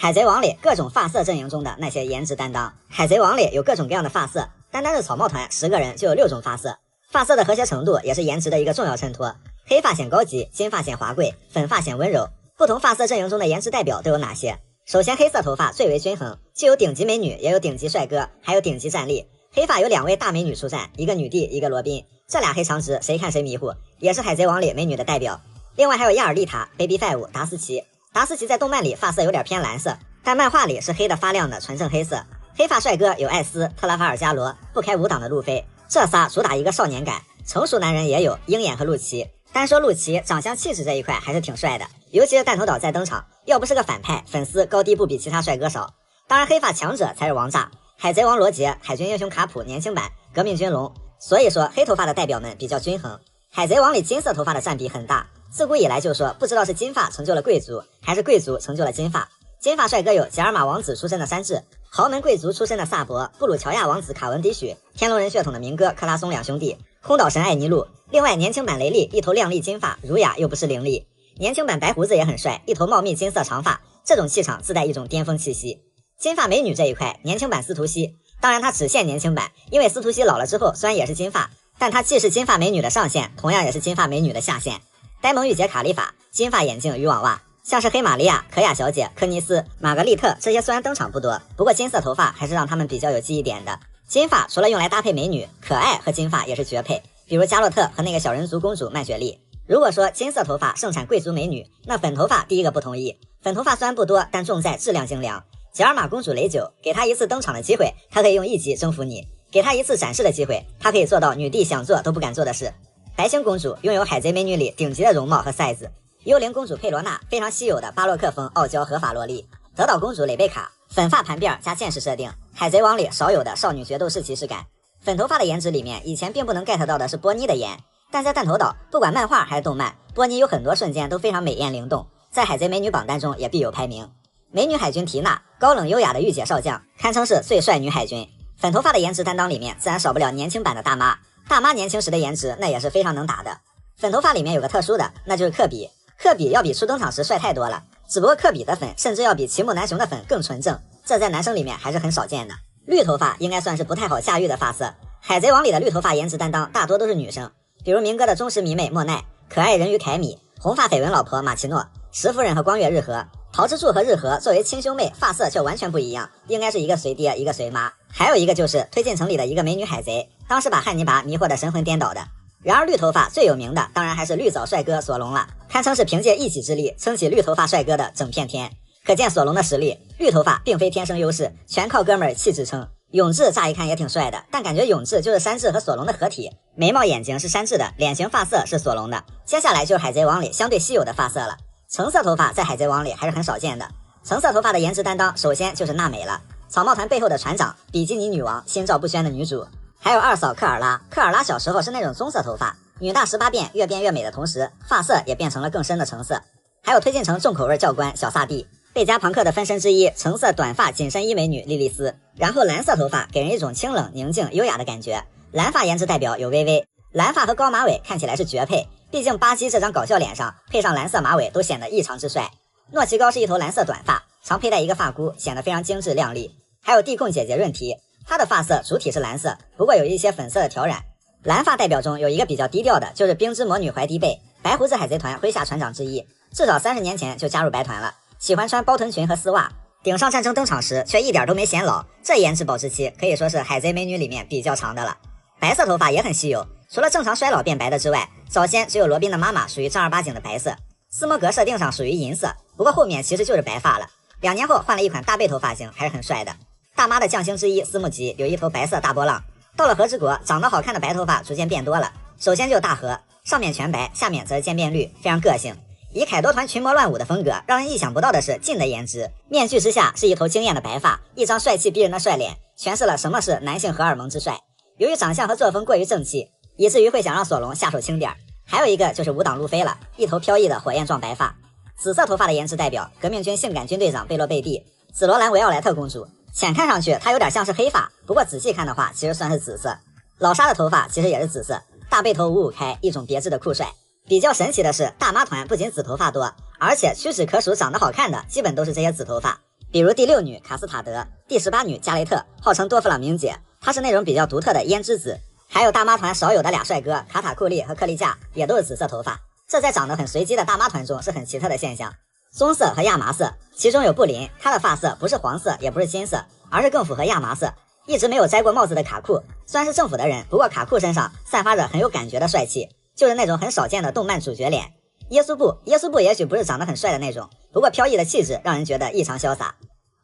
海贼王里各种发色阵营中的那些颜值担当。海贼王里有各种各样的发色，单是草帽团10个人就有6种发色。发色的和谐程度也是颜值的一个重要衬托。黑发显高级，金发显华贵，粉发显温柔。不同发色阵营中的颜值代表都有哪些？首先，黑色头发最为均衡，既有顶级美女，也有顶级帅哥，还有顶级战力。黑发有2位大美女出战，一个女帝，一个罗宾，这俩黑长直谁看谁迷糊，也是海贼王里美女的代表。另外还有亚尔丽塔、Baby Five、达斯奇。达斯奇在动漫里发色有点偏蓝色，但漫画里是黑的发亮的纯正黑色。黑发帅哥有艾斯、特拉法尔加罗，不开5档的路飞，这仨主打一个少年感。成熟男人也有鹰眼和陆奇。单说陆奇长相气质这一块还是挺帅的，尤其是弹头岛再登场，要不是个反派，粉丝高低不比其他帅哥少。当然黑发强者才是王炸，海贼王罗杰、海军英雄卡普年轻版、革命军龙。所以说黑头发的代表们比较均衡。海贼王里金色头发的占比很大，自古以来就说不知道是金发成就了贵族，还是贵族成就了金发。金发帅哥有吉尔玛王子出身的山治，豪门贵族出身的萨博，布鲁乔亚王子卡文迪许，天龙人血统的明哥克拉松两兄弟，空岛神艾尼路。另外年轻版雷利一头亮丽金发，儒雅又不失伶俐。年轻版白胡子也很帅，一头茂密金色长发，这种气场自带一种巅峰气息。金发美女这一块，年轻版司徒西，当然她只限年轻版，因为司徒西老了之后虽然也是金发，但她既是金发美女的上限，同样也是金发美女的下限。呆萌御姐卡利法，金发眼镜渔网袜，像是黑玛利亚、可雅小姐、科尼斯、玛格丽特这些虽然登场不多，不过金色头发还是让他们比较有记忆点的。金发除了用来搭配美女，可爱和金发也是绝配，比如加洛特和那个小人族公主麦雪莉。如果说金色头发盛产贵族美女，那粉头发第一个不同意。粉头发虽然不多，但重在质量精良。吉尔玛公主雷九，给她一次登场的机会，她可以用1集征服你；给她一次展示的机会，她可以做到女帝想做都不敢做的事。白星公主拥有海贼美女里顶级的容貌和 size。幽灵公主佩罗娜，非常稀有的巴洛克风傲娇合法萝莉。德岛公主蕾贝卡，粉发盘辫加剑士设定，海贼王里少有的少女决斗士即视感。粉头发的颜值里面，以前并不能 get 到的是波妮的颜，但在弹头岛，不管漫画还是动漫，波妮有很多瞬间都非常美艳灵动，在海贼美女榜单中也必有排名。美女海军缇娜，高冷优雅的御姐少将，堪称是最帅女海军。粉头发的颜值担当里面，自然少不了年轻版的大妈。大妈年轻时的颜值那也是非常能打的。粉头发里面有个特殊的，那就是科比。科比要比初登场时帅太多了，只不过科比的粉甚至要比齐木楠雄的粉更纯正，这在男生里面还是很少见的。绿头发应该算是不太好驾驭的发色，海贼王里的绿头发颜值担当大多都是女生，比如明哥的忠实迷妹莫奈，可爱人鱼凯米，红发绯闻老婆马奇诺，石夫人和光月日和。桃之助和日和作为亲兄妹，发色却完全不一样，应该是一个随爹一个随妈。还有一个就是推进城里的一个美女海贼，当时把汉尼拔迷惑得神魂颠倒的。然而绿头发最有名的当然还是绿藻帅哥索隆了，堪称是凭借一己之力撑起绿头发帅哥的整片天，可见索隆的实力。绿头发并非天生优势，全靠哥们儿气质撑。永志乍一看也挺帅的，但感觉永志就是山治和索隆的合体，眉毛眼睛是山治的，脸型发色是索隆的。接下来就是海贼王里相对稀有的发色了，橙色头发在海贼王里还是很少见的。橙色头发的颜值担当首先就是娜美了，草帽团背后的船长，比基尼女王，心照不宣的女主。还有二嫂科尔拉，科尔拉小时候是那种棕色头发，女大18变，越变越美的同时，发色也变成了更深的橙色。还有推进城重口味教官小萨蒂，贝加庞克的分身之一，橙色短发紧身衣美女莉莉丝。然后蓝色头发给人一种清冷宁静优雅的感觉，蓝发颜值代表有薇薇，蓝发和高马尾看起来是绝配，毕竟巴基这张搞笑脸上配上蓝色马尾都显得异常之帅。诺奇高是一头蓝色短发，常佩戴一个发箍，显得非常精致靓丽。还有地控姐姐润提，她的发色主体是蓝色，不过有一些粉色的挑染。蓝发代表中有一个比较低调的，就是冰之魔女怀迪贝，白胡子海贼团麾下船长之一，至少30年前就加入白团了，喜欢穿包臀裙和丝袜。顶上战争登场时却一点都没显老，这颜值保质期可以说是海贼美女里面比较长的了。白色头发也很稀有，除了正常衰老变白的之外，早先只有罗宾的妈妈属于正儿八经的白色，斯摩格设定上属于银色，不过后面其实就是白发了。2年后换了一款大背头发型，还是很帅的。大妈的将星之一斯木吉有一头白色大波浪，到了和之国，长得好看的白头发逐渐变多了。首先就大和，上面全白，下面则是渐变绿，非常个性。以凯多团群魔乱舞的风格，让人意想不到的是劲的颜值。面具之下是一头惊艳的白发，一张帅气逼人的帅脸，诠释了什么是男性荷尔蒙之帅。由于长相和作风过于正气，以至于会想让索隆下手轻点。还有一个就是5档路飞了，一头飘逸的火焰状白发。紫色头发的颜值代表革命军性感军队长贝洛贝蒂，紫罗兰维奥莱特公主。浅看上去她有点像是黑发，不过仔细看的话其实算是紫色。老沙的头发其实也是紫色，大背头55开，一种别致的酷帅。比较神奇的是，大妈团不仅紫头发多，而且屈指可数长得好看的基本都是这些紫头发。比如第6女卡斯塔德，第18女加雷特，号称多弗朗明姐，她是那种比较独特的胭脂紫。还有大妈团少有的俩帅哥卡塔库利和克利亚，也都是紫色头发，这在长得很随机的大妈团中是很奇特的现象。棕色和亚麻色，其中有布林，他的发色不是黄色也不是金色，而是更符合亚麻色。一直没有摘过帽子的卡库，虽然是政府的人，不过卡库身上散发着很有感觉的帅气，就是那种很少见的动漫主角脸。耶稣布也许不是长得很帅的那种，不过飘逸的气质让人觉得异常潇洒。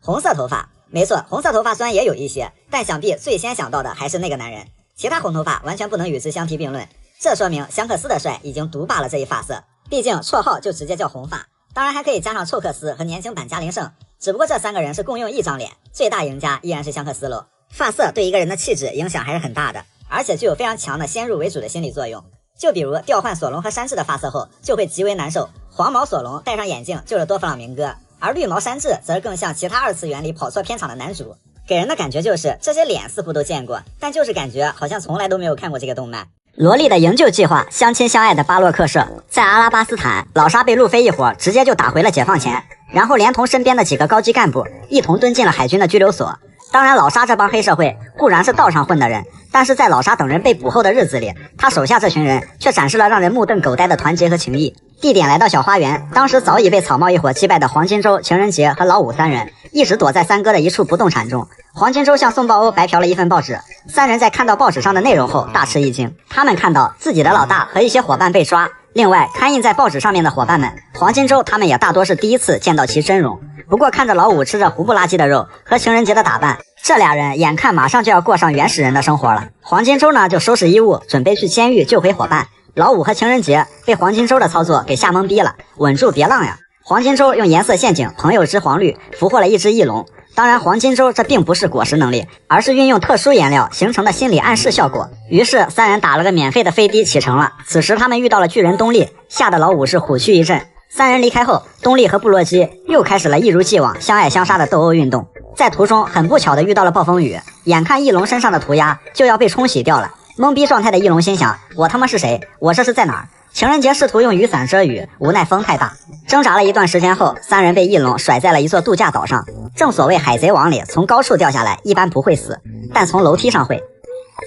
红色头发，没错，红色头发虽然也有一些，但想必最先想到的还是那个男人，其他红头发完全不能与之相提并论。这说明香克斯的帅已经独霸了这一发色，毕竟绰号就直接叫红发，当然还可以加上寇克斯和年轻版加林胜，只不过这3个人是共用一张脸，最大赢家依然是香克斯喽。发色对一个人的气质影响还是很大的，而且具有非常强的先入为主的心理作用。就比如调换索隆和山治的发色后就会极为难受，黄毛索隆戴上眼镜就是多弗朗明哥，而绿毛山治则更像其他2次元里跑错片场的男主，给人的感觉就是这些脸似乎都见过，但就是感觉好像从来都没有看过这个动漫。萝莉的营救计划，相亲相爱的巴洛克社，在阿拉巴斯坦，老沙被路飞一伙直接就打回了解放前，然后连同身边的几个高级干部一同蹲进了海军的拘留所。当然老沙这帮黑社会固然是道上混的人，但是在老沙等人被捕后的日子里，他手下这群人却展示了让人目瞪口呆的团结和情谊。地点来到小花园，当时早已被草帽一伙击败的黄金周、情人节和老五3人一直躲在三哥的一处不动产中。黄金周向宋豹欧白嫖了一份报纸，3人在看到报纸上的内容后大吃一惊，他们看到自己的老大和一些伙伴被抓，另外刊印在报纸上面的伙伴们，黄金周他们也大多是第一次见到其真容。不过看着老五吃着糊不拉几的肉和情人节的打扮，这俩人眼看马上就要过上原始人的生活了。黄金周呢就收拾衣物准备去监狱救回伙伴，老五和情人节被黄金周的操作给吓懵逼了，稳住别浪呀！黄金周用颜色陷阱朋友之黄绿俘获了一只翼龙，当然黄金周这并不是果实能力，而是运用特殊颜料形成的心理暗示效果。于是3人打了个免费的飞的启程了。此时他们遇到了巨人东丽，吓得老五是虎躯一震。3人离开后，东丽和布洛基又开始了一如既往相爱相杀的斗殴运动。在途中很不巧的遇到了暴风雨，眼看翼龙身上的涂鸦就要被冲洗掉了，懵逼状态的翼龙心想，我他妈是谁？我这是在哪儿？情人节试图用雨伞遮雨，无奈风太大，挣扎了一段时间后，3人被翼龙甩在了一座度假岛上。正所谓海贼王里从高处掉下来一般不会死，但从楼梯上会。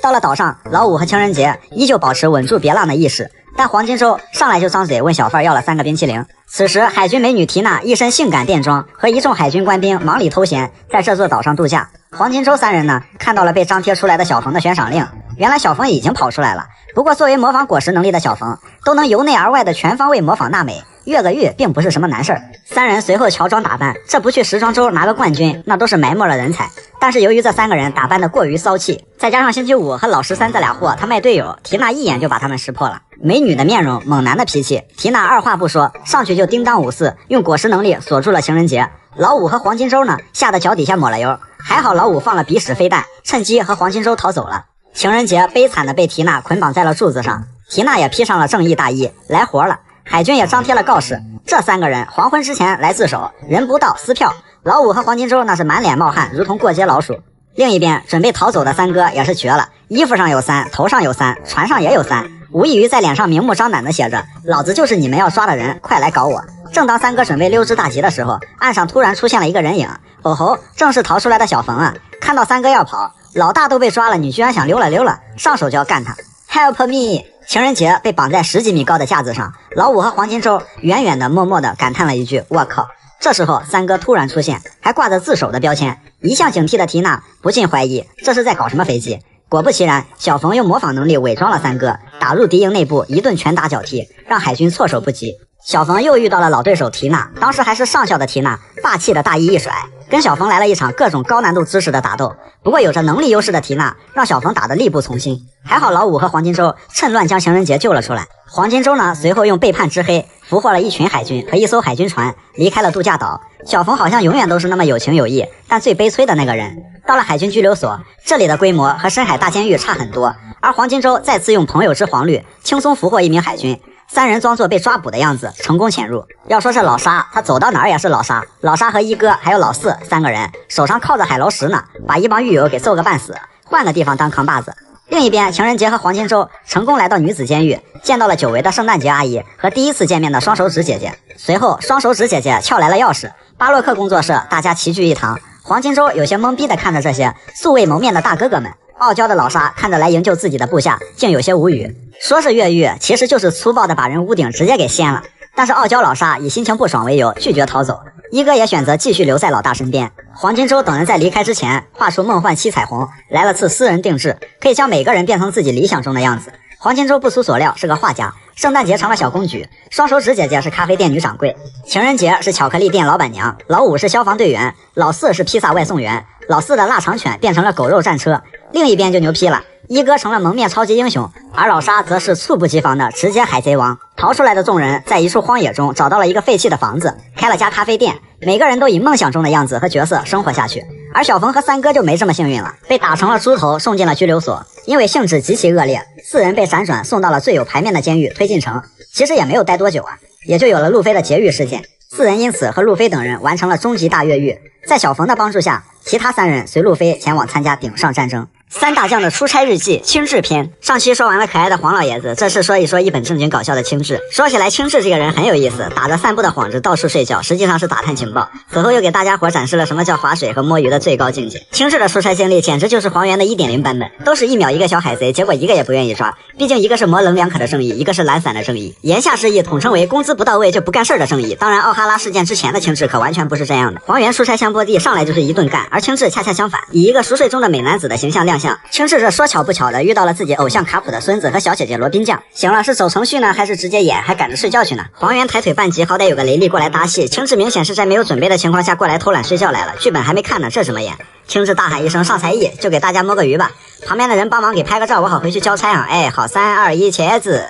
到了岛上，老五和情人节依旧保持稳住别浪的意识，但黄金周上来就张嘴问小贩要了3个冰淇淋。此时海军美女缇娜一身性感便装，和一众海军官兵忙里偷闲，在这座岛上度假。黄金周3人呢，看到了被张贴出来的小冯的悬赏令，原来小冯已经跑出来了。不过作为模仿果实能力的小冯，都能由内而外的全方位模仿娜美，越个狱并不是什么难事儿。3人随后乔装打扮，这不去时装周拿个冠军，那都是埋没了人才。但是由于这3个人打扮的过于骚气，再加上星期五和老13这俩货他卖队友，缇娜一眼就把他们识破了。美女的面容，猛男的脾气，缇娜二话不说上去就叮当5-4，用果实能力锁住了情人节。老五和黄金周呢，吓得脚底下抹了油，还好老五放了鼻屎飞弹，趁机和黄金周逃走了。情人节悲惨的被缇娜捆绑在了柱子上，缇娜也披上了正义大衣来活了。海军也张贴了告示，这3个人黄昏之前来自首，人不到撕票。老五和黄金周那是满脸冒汗，如同过街老鼠。另一边准备逃走的3哥也是绝了，衣服上有3，头上有3，船上也有3，无异于在脸上明目张胆的写着，老子就是你们要抓的人，快来搞我。正当3哥准备溜之大吉的时候，岸上突然出现了一个人影，哦吼，正是逃出来的小冯啊！看到3哥要跑，老大都被抓了，你居然想溜了，上手就要干他。 Help me！ 情人节被绑在10几米高的架子上，老五和黄金周远远的默默的感叹了一句，我靠。这时候3哥突然出现，还挂着自首的标签，一向警惕的缇娜不禁怀疑这是在搞什么飞机。果不其然，小冯用模仿能力伪装了3哥，打入敌营内部一顿拳打脚踢，让海军措手不及。小冯又遇到了老对手缇娜，当时还是上校的缇娜霸气的大衣一甩，跟小冯来了一场各种高难度姿势的打斗。不过有着能力优势的缇娜让小冯打得力不从心，还好老五和黄金周趁乱将情人节救了出来。黄金周呢，随后用背叛之黑俘获了一群海军和一艘海军船，离开了度假岛。小冯好像永远都是那么有情有义，但最悲催的那个人。到了海军拘留所，这里的规模和深海大监狱差很多，而黄金周再次用朋友之黄绿轻松俘获一名海军。3人装作被抓捕的样子，成功潜入。要说这老沙，他走到哪儿也是老沙。老沙和一哥还有老四3个人，手上靠着海捞石呢，把一帮狱友给揍个半死，换个地方当扛把子。另一边，情人节和黄金周成功来到女子监狱，见到了久违的圣诞节阿姨和第一次见面的双手指姐姐。随后，双手指姐姐撬来了钥匙，巴洛克工作室大家齐聚一堂，黄金周有些懵逼的看着这些素未谋面的大哥哥们。傲娇的老沙看着来营救自己的部下，竟有些无语。说是越狱，其实就是粗暴的把人屋顶直接给掀了。但是傲娇老沙以心情不爽为由拒绝逃走，一哥也选择继续留在老大身边。黄金周等人在离开之前画出梦幻七彩虹，来了次私人定制，可以将每个人变成自己理想中的样子。黄金周不出所料是个画家，圣诞节成了小公举，双手指姐姐是咖啡店女掌柜，情人节是巧克力店老板娘，老五是消防队员，老四是披萨外送员，老四的腊肠犬变成了狗肉战车。另一边就牛批了，一哥成了蒙面超级英雄，而老沙则是猝不及防的直接海贼王。逃出来的众人在一处荒野中找到了一个废弃的房子，开了家咖啡店，每个人都以梦想中的样子和角色生活下去。而小冯和三哥就没这么幸运了，被打成了猪头，送进了拘留所。因为性质极其恶劣，四人被闪转送到了最有排面的监狱推进城。其实也没有待多久啊，也就有了路飞的劫狱事件。四人因此和路飞等人完成了终极大越狱。在小冯的帮助下，其他三人随路飞前往参加顶上战争。三大将的出差日记轻质篇，上期说完了可爱的黄老爷子，这次说一说一本正经搞笑的轻质。说起来轻质这个人很有意思，打着散步的幌子到处睡觉，实际上是打探情报。此后又给大家伙展示了什么叫划水和摸鱼的最高境界。轻质的出差经历简直就是黄猿的 1.0 版本，都是1秒一个小海贼，结果一个也不愿意抓，毕竟一个是模棱两可的正义，一个是懒散的正义。言下之意统称为工资不到位就不干事的正义。当然奥哈拉事件之前的轻质可完全不是这样的，黄猿出差香波地上来就是一顿干，而轻质恰恰相反，以一个熟睡中的美男子的形象亮相。轻质这说巧不巧的遇到了自己偶像卡普的孙子和小姐姐罗宾酱。行了，是走程序呢还是直接演，还赶着睡觉去呢？黄猿抬腿半集，好歹有个雷利过来搭戏，轻质明显是在没有准备的情况下过来偷懒睡觉来了，剧本还没看呢，这怎么演？轻质大喊一声上才艺，就给大家摸个鱼吧，旁边的人帮忙给拍个照，我好回去交差啊。哎，好，3、2、1，茄子。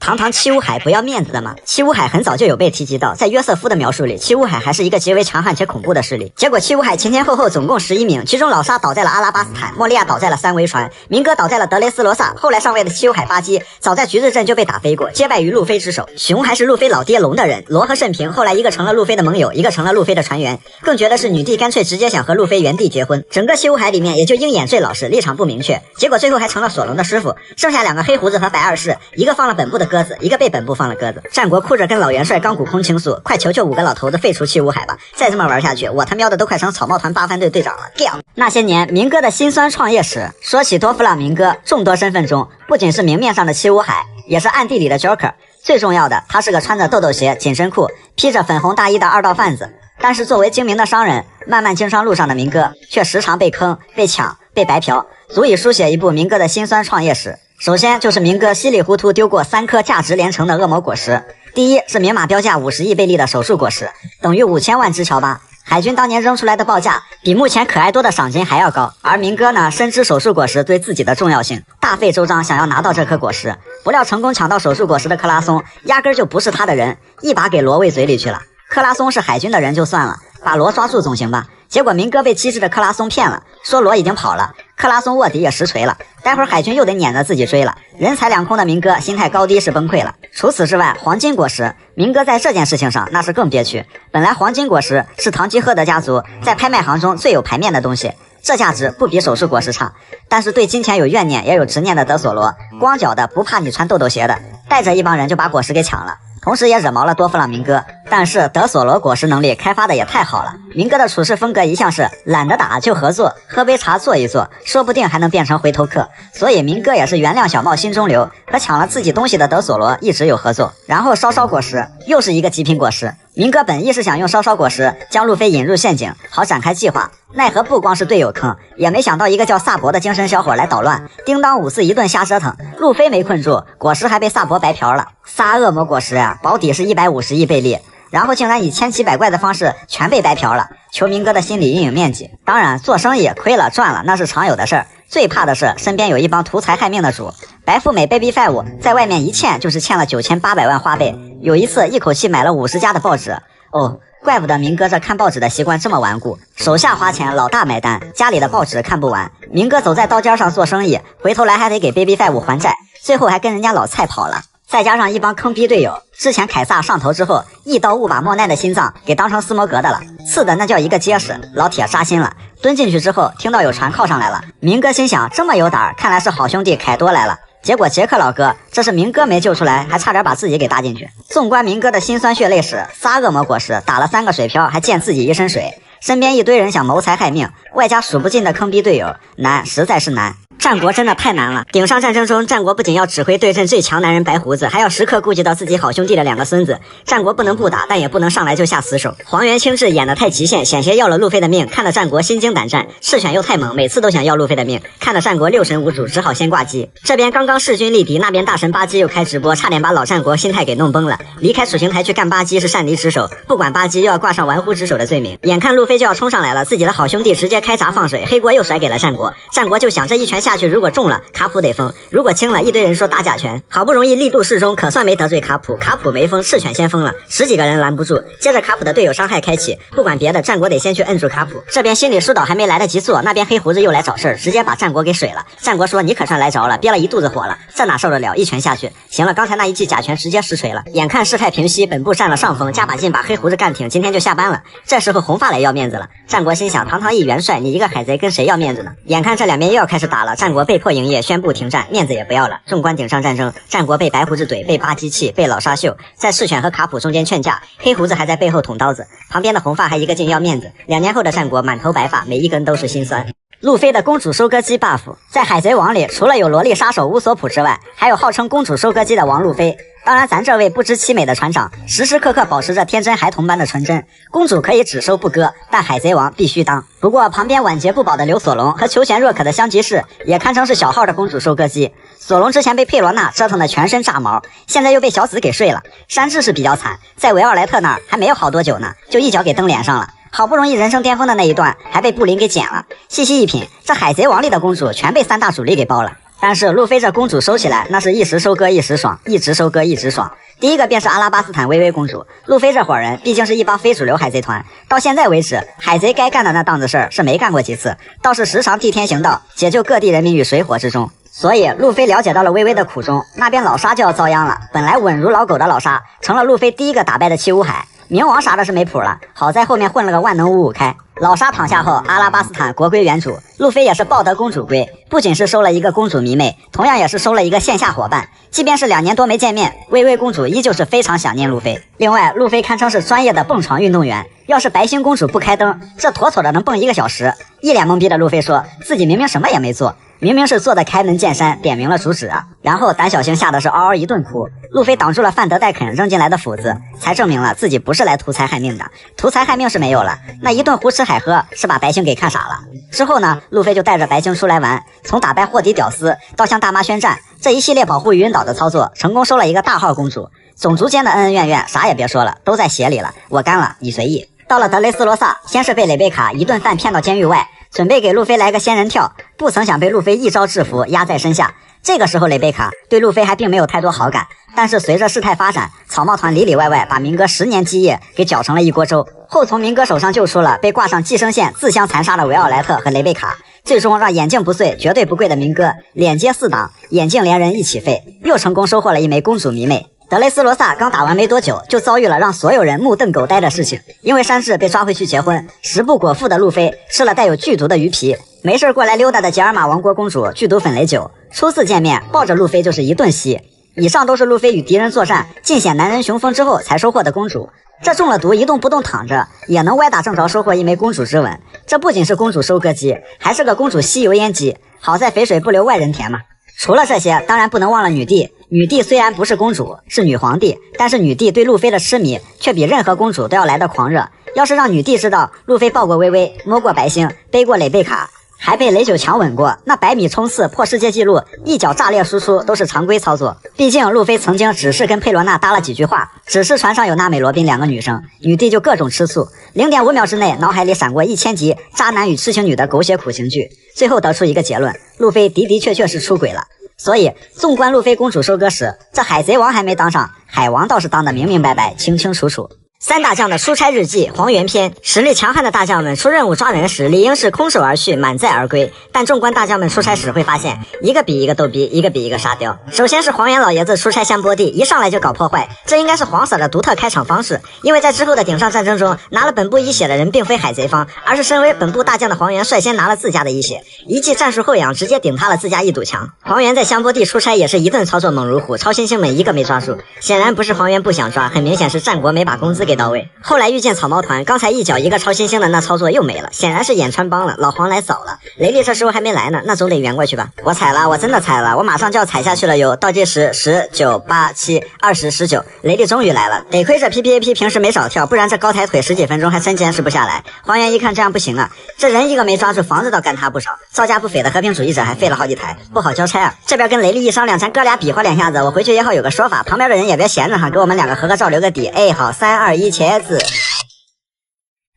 堂堂七武海不要面子的吗？七武海很早就有被提及到，在约瑟夫的描述里，七武海还是一个极为强悍且恐怖的势力。结果七武海前前后后总共11名，其中老沙倒在了阿拉巴斯坦，莫利亚倒在了三维船，明哥倒在了德雷斯罗萨，后来上位的七武海巴基早在橘子镇就被打飞过，皆败于路飞之手。熊还是路飞老爹龙的人，罗和慎平后来一个成了路飞的盟友，一个成了路飞的船员，更绝的是女帝干脆直接想和路飞原地结婚。整个七武海里面也就鹰眼最老实，立场不明确，结果最后还成了索隆的师傅，剩下2个黑胡子和白二世，一个放了本部的鸽子，一个被本部放了鸽子。战国哭着跟老元帅钢骨空倾诉，快求求5个老头子废除七武海吧，再这么玩下去，我他喵的都快成草帽团8番队队长了。那些年明哥的辛酸创业史，说起多弗朗明哥，众多身份中不仅是明面上的七武海，也是暗地里的 Joker。最重要的，他是个穿着豆豆鞋、紧身裤、披着粉红大衣的二道贩子。但是作为精明的商人，漫漫经商路上的明哥却时常被坑、被抢、被白嫖，足以书写一部明哥的辛酸创业史。首先就是明哥稀里糊涂丢过3颗价值连城的恶魔果实。第一是明码标价50亿贝利的手术果实，等于5000万只乔巴。海军当年扔出来的报价比目前可爱多的赏金还要高，而明哥呢，深知手术果实对自己的重要性，大费周章想要拿到这颗果实。不料成功抢到手术果实的克拉松压根就不是他的人，一把给罗喂嘴里去了。克拉松是海军的人就算了，把罗抓住总行吧。结果明哥被机智的克拉松骗了，说罗已经跑了，克拉松卧底也实锤了，待会儿海军又得撵着自己追了。人财两空的明哥心态高低是崩溃了。除此之外，黄金果实，明哥在这件事情上那是更憋屈。本来黄金果实是堂吉诃德家族在拍卖行中最有排面的东西，这价值不比手术果实差，但是对金钱有怨念也有执念的德索罗，光脚的不怕你穿豆豆鞋的，带着一帮人就把果实给抢了，同时也惹毛了多弗朗明哥。但是德索罗果实能力开发的也太好了，明哥的处事风格一向是懒得打就合作，喝杯茶坐一坐，说不定还能变成回头客。所以明哥也是原谅小帽心中留，和抢了自己东西的德索罗一直有合作。然后烧烧果实又是一个极品果实，明哥本意是想用烧烧果实将路飞引入陷阱，好展开计划，奈何不光是队友坑，也没想到一个叫萨博的精神小伙来捣乱，叮当5-4一顿瞎折腾，路飞没困住，果实还被萨博白嫖了。仨恶魔果实啊，保底是150亿贝利，然后竟然以千奇百怪的方式全被白嫖了，求明哥的心理阴影面积。当然做生意亏了赚了那是常有的事儿，最怕的是身边有一帮图财害命的主。白富美 Baby Five 在外面一欠就是欠了9800万花呗，有一次一口气买了50家的报纸。哦，怪不得明哥这看报纸的习惯这么顽固，手下花钱老大买单，家里的报纸看不完。明哥走在刀尖上做生意，回头来还得给 Baby Five 还债，最后还跟人家老蔡跑了。再加上一帮坑逼队友，之前凯撒上头之后一刀误把莫奈的心脏给当成斯摩格的了，刺的那叫一个结实，老铁扎心了。蹲进去之后听到有船靠上来了，明哥心想这么有胆，看来是好兄弟凯多来了，结果杰克老哥这是明哥没救出来，还差点把自己给搭进去。纵观明哥的辛酸血泪史，3恶魔果实打了3个水漂，还溅自己一身水，身边一堆人想谋财害命，外加数不尽的坑逼队友，难，实在是难。战国真的太难了。顶上战争中，战国不仅要指挥对阵最强男人白胡子，还要时刻顾及到自己好兄弟的2个孙子。战国不能不打，但也不能上来就下死手。黄原清志演得太极限，险些要了路飞的命，看得战国心惊胆战。赤犬又太猛，每次都想要路飞的命，看得战国6神无主，只好先挂机。这边刚刚势均力敌，那边大神巴基又开直播，差点把老战国心态给弄崩了。离开楚刑台去干巴基是擅离职守，不管巴基又要挂上玩忽职守的罪名。眼看路飞就要冲上来了，自己的好兄弟直接开闸放水，黑锅又甩给了战国。战国就想这一拳下去，如果中了卡普得疯，如果轻了一堆人说打假拳。好不容易力度适中，可算没得罪卡普，卡普没疯，赤犬先疯了，10几个人拦不住。接着卡普的队友伤害开启，不管别的，战国得先去摁住卡普。这边心理疏导还没来得及做，那边黑胡子又来找事儿，直接把战国给水了。战国说你可算来着了，憋了一肚子火了，这哪受得了，一拳下去，行了，刚才那一记假拳直接实锤了。眼看事态平息，本部占了上风，加把劲把黑胡子干挺，今天就下班了。这时候红发来要面子了，战国心想堂堂一元帅，你一个海贼跟谁要面子呢？眼看这两边又要开始打了，战国被迫营业，宣布停战，面子也不要了。纵观顶上战争，战国被白胡子怼，被巴基气，被老沙秀，在赤犬和卡普中间劝架，黑胡子还在背后捅刀子，旁边的红发还一个劲要面子。2年后的战国满头白发，每一根都是心酸。路飞的公主收割机 buff 在海贼王里，除了有萝莉杀手乌索普之外，还有号称公主收割机的王路飞。当然咱这位不知其美的船长时时刻刻保持着天真孩童般的纯真，公主可以只收不割，但海贼王必须当。不过旁边晚节不保的刘索隆和求贤若渴的香吉士也堪称是小号的公主收割机。索隆之前被佩罗娜折腾的全身炸毛，现在又被小紫给睡了。山治是比较惨，在维奥莱特那儿还没有好多久呢，就一脚给蹬脸上了。好不容易人生巅峰的那一段还被布林给剪了。细细一品，这海贼王里的公主全被3大主力给包了。但是路飞这公主收起来，那是一时收割一时爽，一直收割一直爽。第一个便是阿拉巴斯坦薇薇公主。路飞这伙人毕竟是一帮非主流海贼团，到现在为止，海贼该干的那档子事儿是没干过几次，倒是时常替天行道，解救各地人民于水火之中。所以路飞了解到了薇薇的苦衷，那边老沙就要遭殃了。本来稳如老狗的老沙，成了路飞第一个打败的七武海。冥王啥的是没谱了，好在后面混了个万能555开。老沙躺下后，阿拉巴斯坦国归原主，路飞也是抱得公主归，不仅是收了一个公主迷妹，同样也是收了一个线下伙伴。即便是2年多没见面，薇薇公主依旧是非常想念路飞。另外，路飞堪称是专业的蹦床运动员，要是白星公主不开灯，这妥妥的能蹦1个小时。一脸懵逼的路飞说自己明明什么也没做，明明是做的开门见山，点明了主旨啊。然后胆小星吓得是嗷嗷一顿哭，路飞挡住了范德戴肯扔进来的斧子，才证明了自己不是来图财害命的。图财害命是没有了，那一顿胡吃海喝是把白星给看傻了。之后呢，路飞就带着白星出来玩，从打败霍迪屌丝到向大妈宣战，这一系列保护鱼云岛的操作，成功收了一个大号公主。种族间的恩恩怨怨啥也别说了，都在血里了，我干了，你随意。到了德雷斯罗萨，先是被蕾贝卡一顿饭骗到监狱外，准备给路飞来个仙人跳，不曾想被路飞一招制服，压在身下。这个时候蕾贝卡对路飞还并没有太多好感，但是随着事态发展，草帽团里里外外把明哥10年基业给搅成了一锅粥，后从明哥手上救出了被挂上寄生线自相残杀的维奥莱特和蕾贝卡，最终让眼镜不碎绝对不贵的明哥连接4档，眼镜连人一起废，又成功收获了一枚公主迷妹。德雷斯罗萨刚打完没多久，就遭遇了让所有人目瞪口呆的事情。因为山治被抓回去结婚，食不果腹的路飞吃了带有剧毒的鱼皮，没事过来溜达的吉尔玛王国公主剧毒粉雷酒，初次见面抱着路飞就是一顿吸。以上都是路飞与敌人作战尽显男人雄风之后才收获的公主。这中了毒一动不动躺着，也能歪打正着收获一枚公主之吻。这不仅是公主收割机，还是个公主吸油烟机，好在肥水不流外人田嘛。除了这些，当然不能忘了女帝。女帝虽然不是公主，是女皇帝，但是女帝对路飞的痴迷却比任何公主都要来的狂热。要是让女帝知道路飞抱过薇薇，摸过白星，背过蕾贝卡，还被雷九强吻过，那100米冲刺破世界纪录，一脚炸裂输出都是常规操作。毕竟路飞曾经只是跟佩罗娜搭了几句话，只是船上有娜美罗宾2个女生，女帝就各种吃醋。0.5秒之内，脑海里闪过1000集渣男与痴情女的狗血苦情剧，最后得出一个结论：路飞的确是出轨了。所以，纵观路飞公主收割史，这海贼王还没当上，海王倒是当得明明白白、清清楚楚。三大将的出差日记黄猿篇，实力强悍的大将们出任务抓人时，理应是空手而去，满载而归。但纵观大将们出差时，会发现一个比一个逗逼，一个比一个沙雕。首先是黄猿老爷子出差香波地，一上来就搞破坏，这应该是黄 Sir 的独特开场方式。因为在之后的顶上战争中，拿了本部一血的人并非海贼方，而是身为本部大将的黄猿率先拿了自家的一血，一记战术后仰，直接顶塌了自家一堵墙。黄猿在香波地出差也是一顿操作猛如虎，超新星们一个没抓住，显然不是黄猿不想抓，很明显是战国没把工资给到位。后来遇见草帽团，刚才一脚一个超新星的那操作又没了，显然是眼穿帮了，老黄来扫了。雷利这时候还没来呢，那总得圆过去吧。我踩了，我真的踩了，我马上就要踩下去了哟。倒计时10、9、8、7、20、19，雷利终于来了。得亏这 PPAP 平时没少跳，不然这高抬腿10几分钟还真坚持不下来。黄猿一看这样不行啊，这人一个没抓住，房子倒干塌不少，造价不菲的和平主义者还废了好几台，不好交差啊。这边跟雷利一商量，咱哥俩比划两下子，我回去也好有个说法，旁边的人也别闲着哈，给我们两个合个照留个底。哎，好，3、2、1，茄子。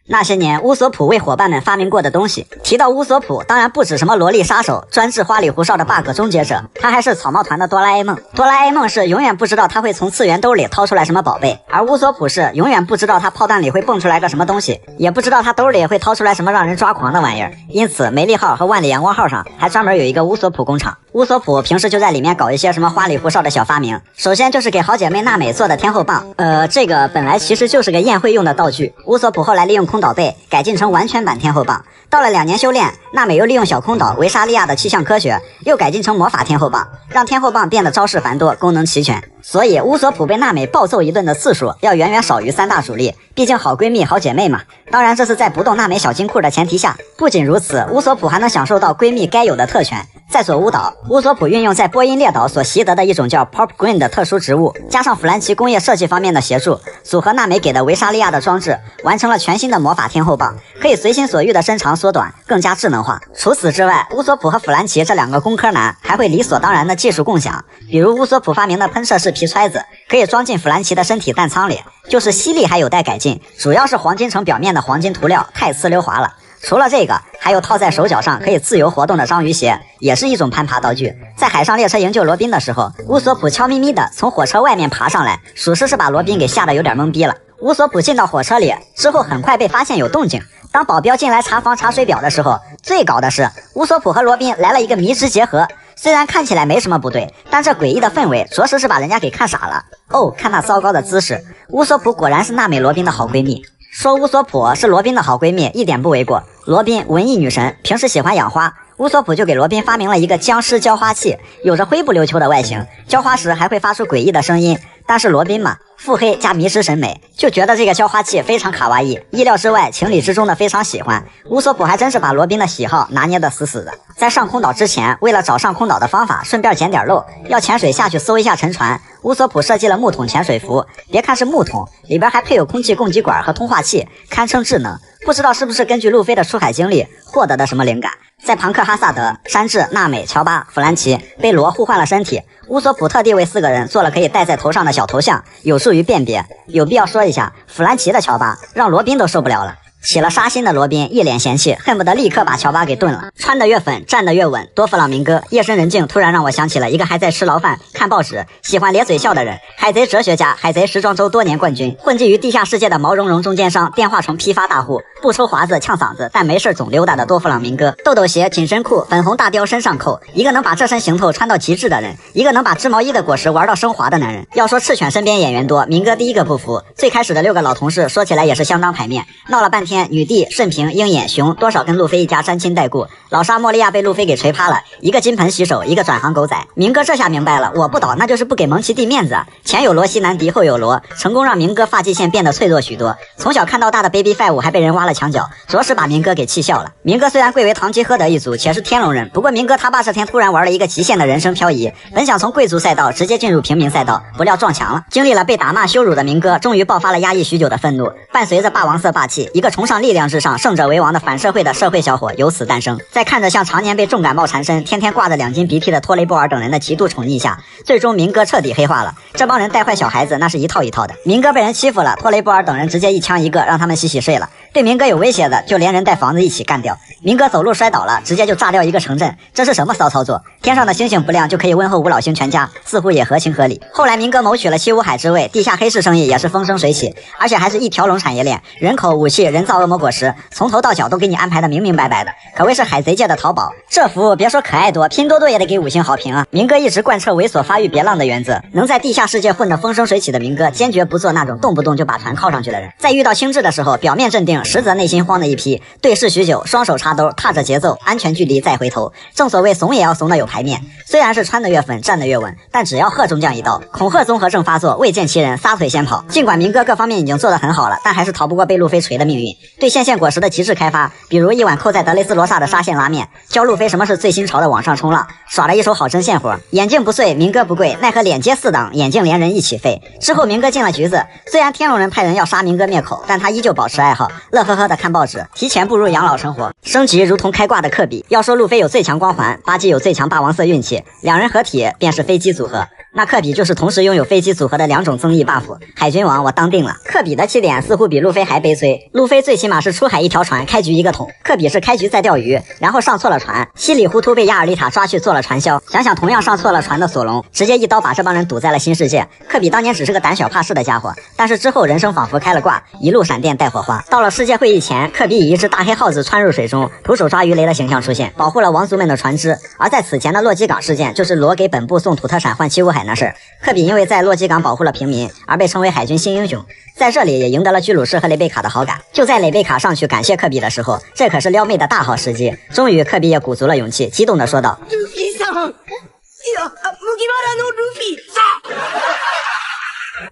那些年乌索普为伙伴们发明过的东西，提到乌索普当然不止什么萝莉杀手，专治花里胡哨的 bug 终结者，他还是草帽团的哆啦 A 梦。哆啦 A 梦是永远不知道他会从次元兜里掏出来什么宝贝，而乌索普是永远不知道他炮弹里会蹦出来个什么东西，也不知道他兜里会掏出来什么让人抓狂的玩意儿。因此梅利号和万里阳光号上还专门有一个乌索普工厂，乌索普平时就在里面搞一些什么花里胡哨的小发明。首先就是给好姐妹娜美做的天后棒，这个本来其实就是个宴会用的道具，乌索普后来利用空岛贝改进成完全版天后棒。到了2年修炼，娜美又利用小空岛维沙利亚的气象科学又改进成魔法天后棒，让天后棒变得招式繁多，功能齐全。所以乌索普被娜美暴揍一顿的次数要远远少于三大主力，毕竟好闺蜜好姐妹嘛。当然这是在不动娜美小金库的前提下。不仅如此，乌索普还能享受到闺蜜该有的特权。在索乌岛，乌索普运用在波音列岛所习得的一种叫 Pop Green 的特殊植物，加上弗兰奇工业设计方面的协助，组合娜美给的维沙利亚的装置，完成了全新的魔法天后棒，可以随心所欲的伸长缩短，更加智能化。除此之外，乌索普和弗兰奇这两个工科男还会理所当然的技术共享，比如乌索普发明的喷射式皮揣子，可以装进弗兰奇的身体弹仓里，就是吸力还有待改进，主要是黄金城表面的黄金涂料太呲溜滑了。除了这个，还有套在手脚上可以自由活动的章鱼鞋，也是一种攀爬道具。在海上列车营救罗宾的时候，乌索普悄咪咪的从火车外面爬上来，属实是把罗宾给吓得有点懵逼了。乌索普进到火车里之后，很快被发现有动静。当保镖进来查房查水表的时候，最搞的是乌索普和罗宾来了一个迷之结合。虽然看起来没什么不对，但这诡异的氛围着实是把人家给看傻了。哦，看那糟糕的姿势，乌索普果然是娜美罗宾的好闺蜜。说乌索普是罗宾的好闺蜜一点不为过。罗宾文艺女神，平时喜欢养花，乌索普就给罗宾发明了一个僵尸浇花器，有着灰不溜秋的外形，浇花时还会发出诡异的声音。但是罗宾嘛，腹黑加迷失审美，就觉得这个浇花器非常卡哇伊，意料之外情理之中的非常喜欢。乌索普还真是把罗宾的喜好拿捏得死死的。在上空岛之前，为了找上空岛的方法，顺便捡点漏，要潜水下去搜一下沉船，乌索普设计了木桶潜水服。别看是木桶，里边还配有空气供给管和通话器，堪称智能。不知道是不是根据路飞的出海经历获得的什么灵感。在庞克哈萨德、山治、娜美、乔巴、弗兰奇被罗互换了身体，乌索普特地为4个人做了可以戴在头上的小头像，有助于辨别。有必要说一下，弗兰奇的乔巴让罗宾都受不了了。起了杀心的罗宾一脸嫌弃，恨不得立刻把乔巴给炖了。穿得越粉，站得越稳，多弗朗明哥。夜深人静，突然让我想起了一个还在吃牢饭、看报纸、喜欢咧嘴笑的人——海贼哲学家、海贼时装周多年冠军，混迹于地下世界的毛茸茸中间商、电话虫批发大户，不抽华子呛嗓子，但没事总溜达的多弗朗明哥。豆豆鞋、紧身裤、粉红大貂身上扣，一个能把这身行头穿到极致的人，一个能把织毛衣的果实玩到升华的男人。要说赤犬身边演员多，明哥第一个不服。最开始的6个老同事说起来也是相当排面，闹了半天，女帝、顺平、鹰眼、熊多少跟路飞一家沾亲带故，老沙莫利亚被路飞给锤趴了，一个金盆洗手，一个转行狗仔。明哥这下明白了，我不倒那就是不给蒙奇弟面子啊！前有罗西南迪，后有罗，成功让明哥发际线变得脆弱许多。从小看到大的 Baby Five 还被人挖了墙角，着实把明哥给气笑了。明哥虽然贵为堂吉诃德一族，且是天龙人，不过明哥他爸这天突然玩了一个极限的人生漂移，本想从贵族赛道直接进入平民赛道，不料撞墙了。经历了被打骂羞辱的明哥，终于爆发了压抑许久的愤怒，伴随着霸王色霸气，一个重崇尚力量至上、胜者为王的反社会的社会小伙由此诞生。在看着像常年被重感冒缠身、天天挂着2斤鼻涕的托雷波尔等人的极度宠溺下，最终明哥彻底黑化了。这帮人带坏小孩子那是一套一套的。明哥被人欺负了，托雷波尔等人直接一枪一个，让他们洗洗睡了。对明哥有威胁的，就连人带房子一起干掉。明哥走路摔倒了，直接就炸掉一个城镇，这是什么骚操作？天上的星星不亮就可以问候吴老星全家，似乎也合情合理。后来明哥谋取了西五海之位，地下黑市生意也是风生水起，而且还是一条龙产业链，人口、武器、人造恶魔果实，从头到脚都给你安排的明明白白的，可谓是海贼界的淘宝。这服务别说可爱多，拼多多也得给5星好评啊！明哥一直贯彻猥琐发育别浪的原则，能在地下世界混得风生水起的明哥，坚决不做那种动不动就把船靠上去的人。在遇到星质的时候，表面镇定，实则内心慌的一批，对视许久，双手插兜，踏着节奏，安全距离再回头。正所谓怂也要怂得有排面，虽然是穿得越粉，站得越稳，但只要贺中将一刀，恐吓综合症发作，未见其人，撒腿先跑。尽管明哥各方面已经做得很好了，但还是逃不过被路飞锤的命运。对线线果实的极致开发，比如一碗扣在德雷斯罗萨的沙县拉面，教路飞什么是最新潮的网上冲浪，耍了一手好针线活。眼镜不碎，明哥不贵，奈何脸接4档，眼镜连人一起废。之后明哥进了局子，虽然天龙人派人要杀明哥灭口，但他依旧保持爱好，乐呵呵的看报纸，提前步入养老生活。升级如同开挂的科比，要说路飞有最强光环，巴基有最强霸王色运气，两人合体便是飞机组合。那科比就是同时拥有飞机组合的2种增益 buff， 海军王我当定了。科比的起点似乎比路飞还悲催，路飞最起码是出海一条船，开局一个桶，科比是开局在钓鱼，然后上错了船，稀里糊涂被亚尔丽塔抓去做了传销。想想同样上错了船的索隆，直接一刀把这帮人堵在了新世界。科比当年只是个胆小怕事的家伙，但是之后人生仿佛开了挂，一路闪电带火花。到了世界会议前，科比以一只大黑耗子窜入水中，徒手抓鱼雷的形象出现，保护了王族们的船只。而在此前的洛基港事件，就是罗给本部送土特产换七武海那事儿。科比因为在洛基港保护了平民，而被称为海军新英雄，在这里也赢得了居鲁士和雷贝卡的好感。就在雷贝卡上去感谢科比的时候，这可是撩妹的大好时机。终于科比也鼓足了勇气，激动地说道：ルフィさん、いや、麦わらのルフィさ。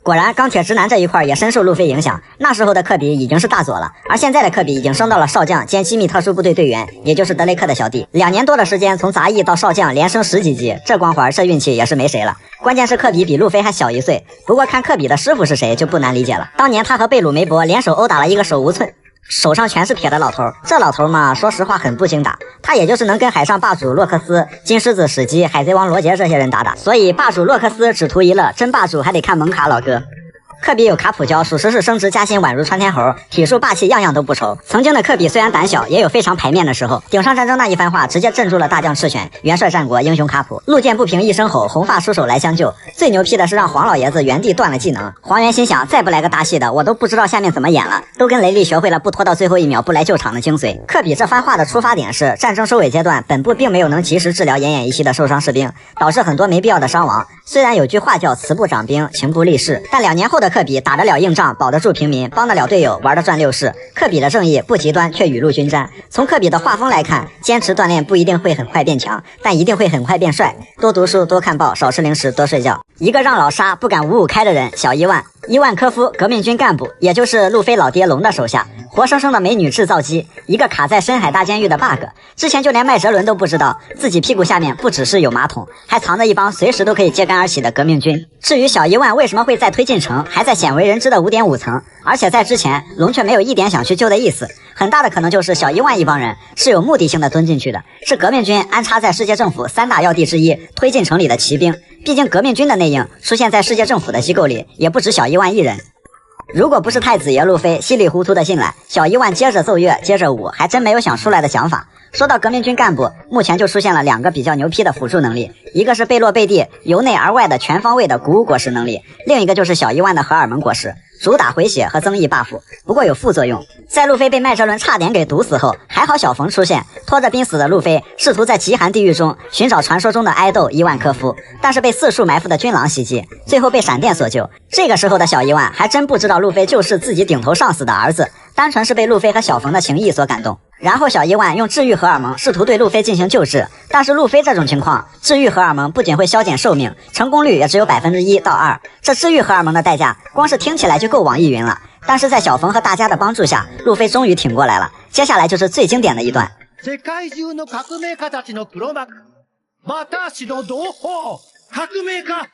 果然钢铁直男这一块也深受路飞影响，那时候的科比已经是大佐了，而现在的科比已经升到了少将兼机密特殊部队队员，也就是德雷克的小弟。2年多的时间，从杂役到少将连升10几级，这光环这运气也是没谁了。关键是科比比路飞还小1岁，不过看科比的师傅是谁就不难理解了。当年他和贝鲁梅伯联手殴打了一个手无寸，手上全是铁的老头，这老头嘛，说实话很不经打，他也就是能跟海上霸主洛克斯、金狮子史基、海贼王罗杰这些人打打，所以霸主洛克斯只图一乐，真霸主还得看蒙卡老哥。科比有卡普胶，属实是升职加薪宛如窜天猴，体术霸气样样都不愁。曾经的科比虽然胆小，也有非常排面的时候。顶上战争那一番话，直接镇住了大将赤犬，元帅战国英雄卡普。路见不平一声吼，红发出手来相救。最牛批的是让黄老爷子原地断了技能。黄元心想，再不来个大戏的，我都不知道下面怎么演了。都跟雷利学会了不拖到最后一秒不来救场的精髓。科比这番话的出发点是，战争收尾阶段，本部并没有能及时治疗奄奄一息的受伤士兵，导致很多没必要的伤亡。虽然有句话叫慈不掌兵，情不立事，但2年后的科比打得了硬仗，保得住平民，帮得了队友，玩得转6世。科比的正义不极端，却雨露均沾。从科比的画风来看，坚持锻炼不一定会很快变强，但一定会很快变帅。多读书，多看报，少吃零食，多睡觉。一个让老沙不敢5-5开的人，小伊万。伊万科夫，革命军干部，也就是路飞老爹龙的手下，活生生的美女制造机，一个卡在深海大监狱的 bug。之前就连麦哲伦都不知道，自己屁股下面不只是有马桶，还藏着一帮随时都可以揭竿而起的革命军。至于小伊万为什么会在推进城，还在鲜为人知的5.5层，而且在之前龙却没有一点想去救的意思，很大的可能就是小伊万一帮人是有目的性的蹲进去的，是革命军安插在世界政府3大要地之一推进城里的骑兵。毕竟革命军的内应出现在世界政府的机构里，也不止小伊万一人。如果不是太子爷路飞稀里糊涂的进来，小伊万接着奏乐接着舞，还真没有想出来的想法。说到革命军干部，目前就出现了2个比较牛批的辅助能力，一个是贝洛贝蒂由内而外的全方位的鼓舞果实能力，另一个就是小伊万的荷尔蒙果实，主打回血和增益 buff， 不过有副作用。在路飞被麦哲伦差点给毒死后，还好小冯出现，拖着濒死的路飞试图在极寒地狱中寻找传说中的爱豆伊万科夫，但是被4处埋伏的军狼袭击，最后被闪电所救。这个时候的小伊万还真不知道路飞就是自己顶头上司的儿子，单纯是被路飞和小冯的情谊所感动。然后小伊万用治愈荷尔蒙试图对路飞进行救治，但是路飞这种情况，治愈荷尔蒙不仅会消减寿命，成功率也只有1%到2%，这治愈荷尔蒙的代价光是听起来就够网易云了。但是在小冯和大家的帮助下，路飞终于挺过来了。接下来就是最经典的一段。世界中の革命家たちの黒幕、私の同胞、革命家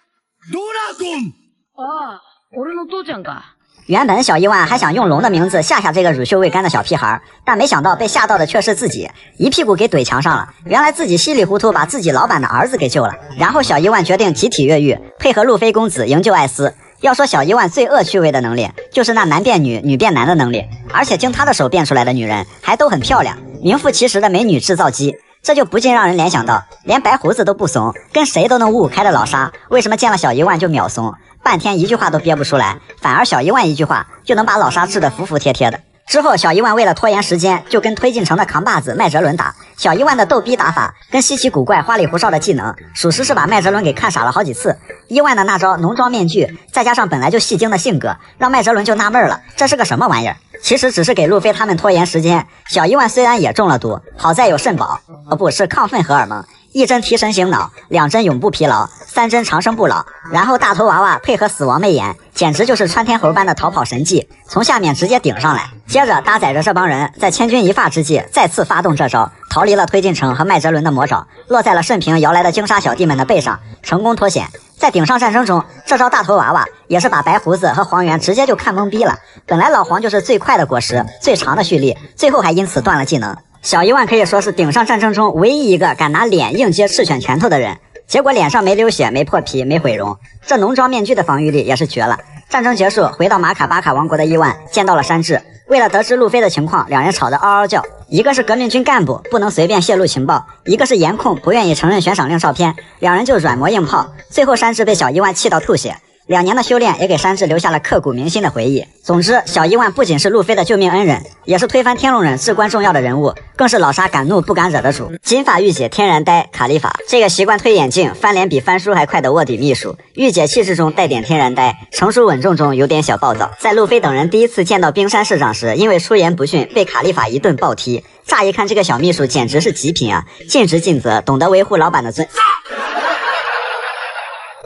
ドラゴン。ああ、俺の父ちゃんか。原本小伊万还想用龙的名字吓吓这个乳臭未干的小屁孩，但没想到被吓到的却是自己，一屁股给怼墙上了。原来自己稀里糊涂把自己老板的儿子给救了。然后小伊万决定集体越狱，配合路飞公子营救艾斯。要说小伊万最恶趣味的能力，就是那男变女，女变男的能力，而且经他的手变出来的女人还都很漂亮，名副其实的美女制造机。这就不禁让人联想到，连白胡子都不怂，跟谁都能五五开的老沙，为什么见了小伊万就秒怂，半天一句话都憋不出来，反而小伊万一句话就能把老沙治得服服帖帖的。之后小伊万为了拖延时间，就跟推进城的扛把子麦哲伦打。小伊万的逗逼打法跟稀奇古怪花里胡哨的技能，属实是把麦哲伦给看傻了好几次。伊万的那招浓妆面具，再加上本来就戏精的性格，让麦哲伦就纳闷了，这是个什么玩意儿？其实只是给路飞他们拖延时间。小伊万虽然也中了毒，好在有肾宝，不是亢奋荷尔蒙。1针提神醒脑，2针永不疲劳，3针长生不老，然后大头娃娃配合死亡媚眼，简直就是穿天猴般的逃跑神技，从下面直接顶上来。接着搭载着这帮人，在千钧一发之际再次发动这招，逃离了推进城和麦哲伦的魔爪，落在了顺平摇来的鲸鲨小弟们的背上，成功脱险。在顶上战争中，这招大头娃娃也是把白胡子和黄猿直接就看懵逼了。本来老黄就是最快的果实，最长的蓄力，最后还因此断了技能。小伊万可以说是顶上战争中唯一一个敢拿脸硬接赤犬拳头的人，结果脸上没流血，没破皮，没毁容，这浓妆面具的防御力也是绝了。战争结束，回到马卡巴卡王国的伊万见到了山治，为了得知路飞的情况，两人吵得嗷嗷叫。一个是革命军干部，不能随便泄露情报，一个是颜控，不愿意承认悬赏令照片，两人就软磨硬泡，最后山治被小伊万气到吐血。2年的修炼也给山治留下了刻骨铭心的回忆。总之，小伊万不仅是路飞的救命恩人，也是推翻天龙人至关重要的人物，更是老沙敢怒不敢惹的主。金发御姐天然呆卡利法，这个习惯推眼镜、翻脸比翻书还快的卧底秘书，御姐气质中带点天然呆，成熟稳重中有点小暴躁。在路飞等人第一次见到冰山市长时，因为出言不逊被卡利法一顿暴踢。乍一看这个小秘书简直是极品啊，尽职尽责，懂得维护老板的尊。